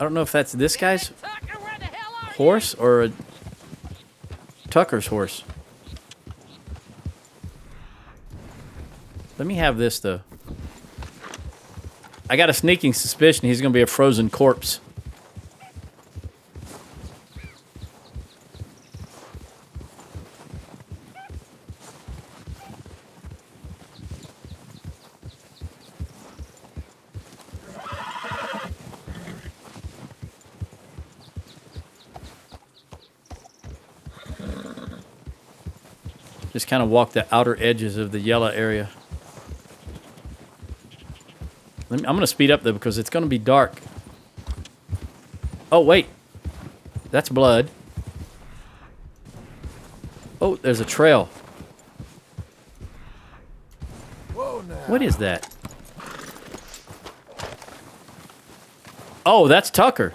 I don't know if that's this guy's Tucker, where the hell are horse or Tucker's horse. Let me have this, though. I got a sneaking suspicion he's going to be a frozen corpse. Just kind of walk the outer edges of the yellow area. I'm going to speed up, though, because it's going to be dark. Oh, wait. That's blood. Oh, there's a trail. Whoa, now. What is that? Oh, that's Tucker.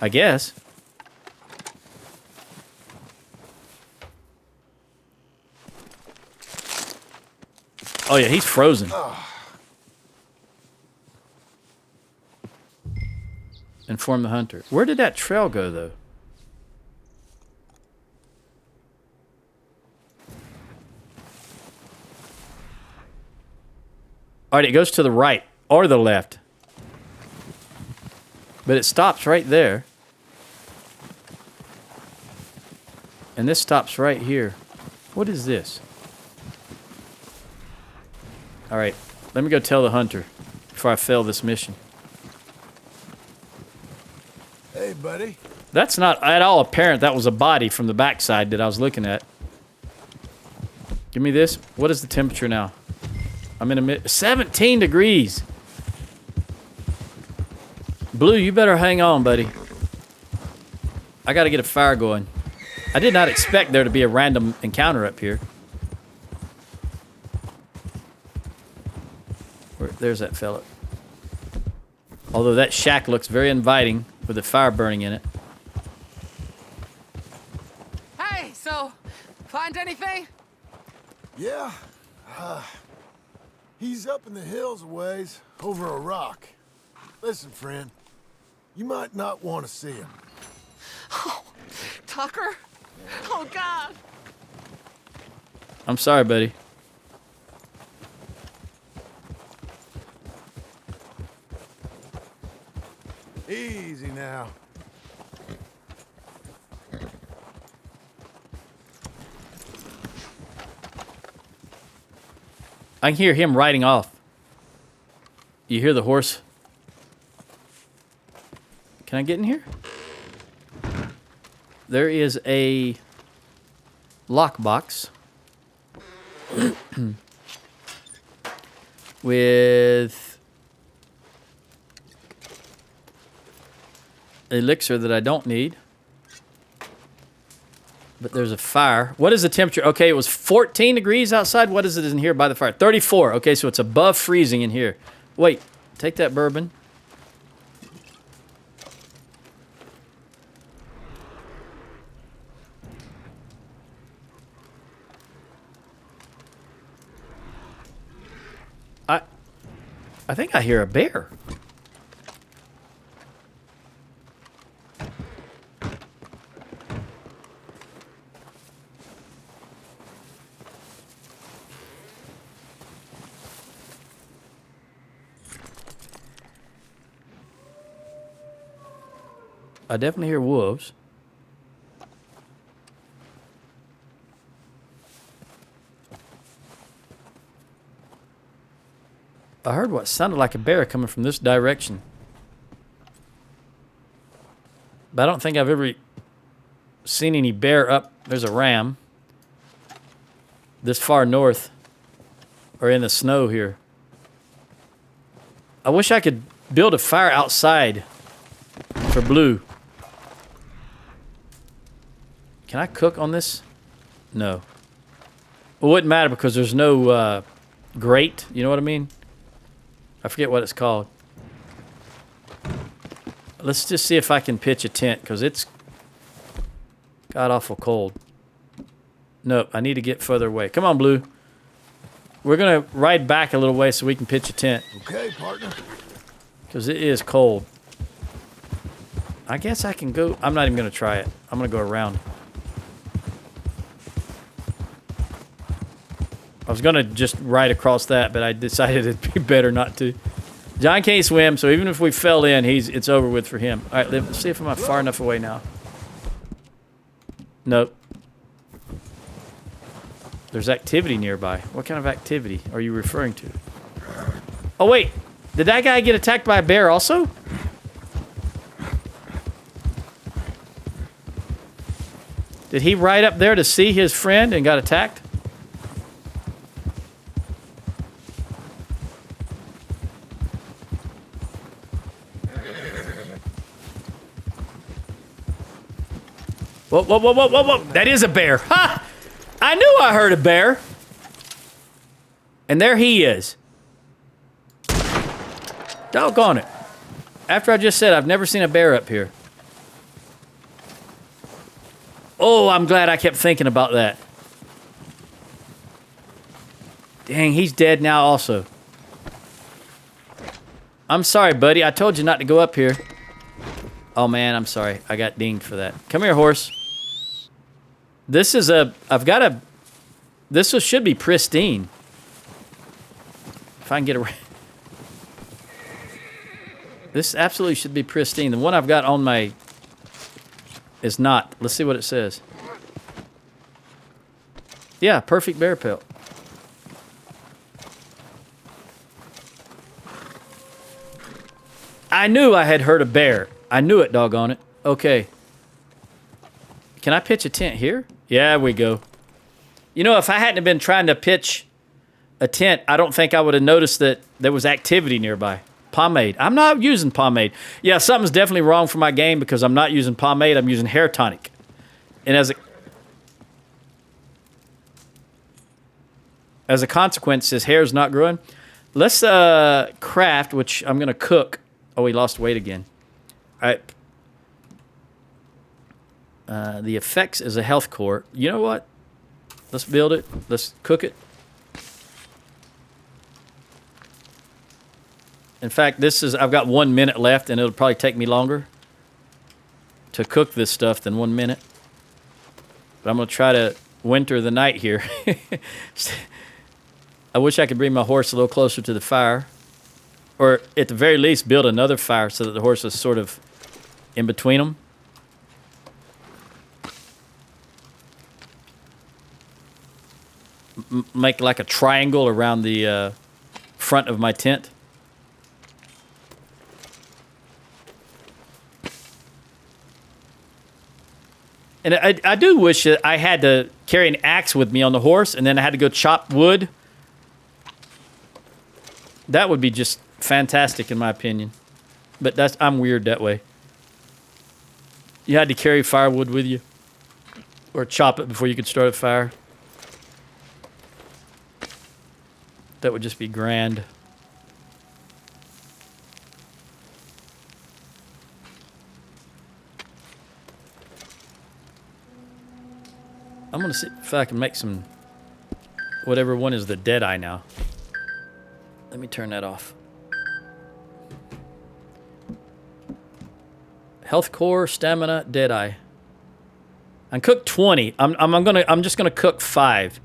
I guess. Oh, yeah, he's frozen. Inform the hunter. Where did that trail go, though? All right, it goes to the right or the left. But it stops right there. And this stops right here. What is this? All right, let me go tell the hunter before I fail this mission. Hey, buddy. That's not at all apparent. That was a body from the backside that I was looking at. Give me this. What is the temperature now? I'm in 17 degrees. Blue, you better hang on, buddy. I got to get a fire going. I did not expect there to be a random encounter up here. There's that fella. Although that shack looks very inviting with a fire burning in it. Hey, so, find anything? Yeah. He's up in the hills a ways, over a rock. Listen, friend. You might not want to see him. Oh, Tucker? Oh, God. I'm sorry, buddy. Easy now. I can hear him riding off. You hear the horse? Can I get in here? There is a lockbox with elixir that I don't need. But there's a fire. What is the temperature? Okay, it was 14 degrees outside. What is it in here by the fire? 34. Okay, so it's above freezing in here. Wait, take that bourbon. I think I hear a bear. I definitely hear wolves. I heard what sounded like a bear coming from this direction. But I don't think I've ever seen any bear up. There's a ram. This far north. Or in the snow here. I wish I could build a fire outside for Blue. Can I cook on this? No. Well, it wouldn't matter because there's no grate. You know what I mean? I forget what it's called. Let's just see if I can pitch a tent because it's god-awful cold. Nope, I need to get further away. Come on, Blue. We're going to ride back a little way so we can pitch a tent. Okay, partner. Because it is cold. I guess I can go... I'm not even going to try it. I'm going to go around. I was going to just ride across that, but I decided it'd be better not to. John can't swim, so even if we fell in, it's over with for him. All right, let's see if I'm far enough away now. Nope. There's activity nearby. What kind of activity are you referring to? Oh, wait. Did that guy get attacked by a bear also? Did he ride up there to see his friend and got attacked? Whoa, whoa, whoa, whoa, whoa, whoa. That is a bear. Ha! I knew I heard a bear. And there he is. Doggone it. After I just said I've never seen a bear up here. Oh, I'm glad I kept thinking about that. Dang, he's dead now also. I'm sorry, buddy. I told you not to go up here. Oh, man, I'm sorry. I got dinged for that. Come here, horse. This is a... I've got a... This should be pristine. If I can get around... This absolutely should be pristine. The one I've got on my... is not. Let's see what it says. Yeah, perfect bear pelt. I knew I had heard a bear. I knew it, doggone it. Okay. Can I pitch a tent here? Yeah, we go. You know, if I hadn't been trying to pitch a tent, I don't think I would have noticed that there was activity nearby. Pomade. I'm not using pomade. Yeah, something's definitely wrong for my game because I'm not using pomade. I'm using hair tonic. And as a consequence, his hair's not growing. Let's craft, which I'm going to cook. Oh, he lost weight again. All right. The effects is a health core. You know what? Let's build it. Let's cook it. In fact, I've got 1 minute left, and it'll probably take me longer to cook this stuff than 1 minute. But I'm going to try to winter the night here. I wish I could bring my horse a little closer to the fire. Or at the very least, build another fire so that the horse is sort of in between them. Make like a triangle around the front of my tent. And I do wish that I had to carry an axe with me on the horse and then I had to go chop wood. That would be just fantastic in my opinion. But I'm weird that way. You had to carry firewood with you. Or chop it before you could start a fire. That would just be grand. I'm going to see if I can make some... Whatever one is the Deadeye now. Let me turn that off. Health core, stamina, deadeye. I cooked 20. I'm just gonna cook 5.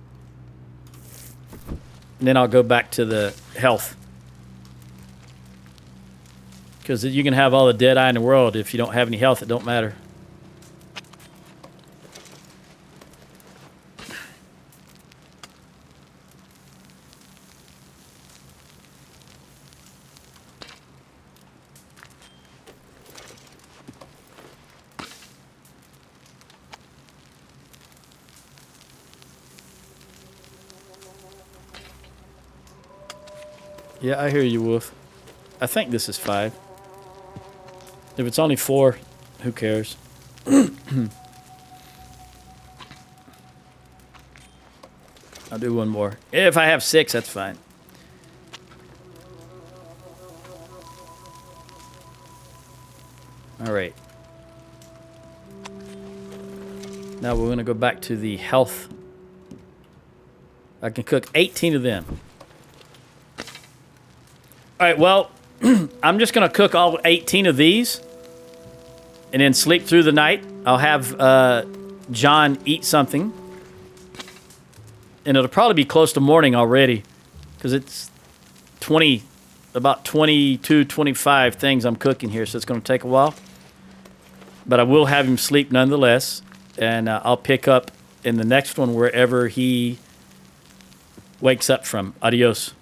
And then I'll go back to the health. Because you can have all the deadeye in the world. If you don't have any health, it don't matter. Yeah, I hear you, Wolf. I think this is 5. If it's only 4, who cares? I'll do one more. If I have 6, that's fine. All right. Now we're going to go back to the health. I can cook 18 of them. All right, well, I'm just going to cook all 18 of these and then sleep through the night. I'll have John eat something. And it'll probably be close to morning already because it's about 22, 25 things I'm cooking here, so it's going to take a while. But I will have him sleep nonetheless, and I'll pick up in the next one wherever he wakes up from. Adios.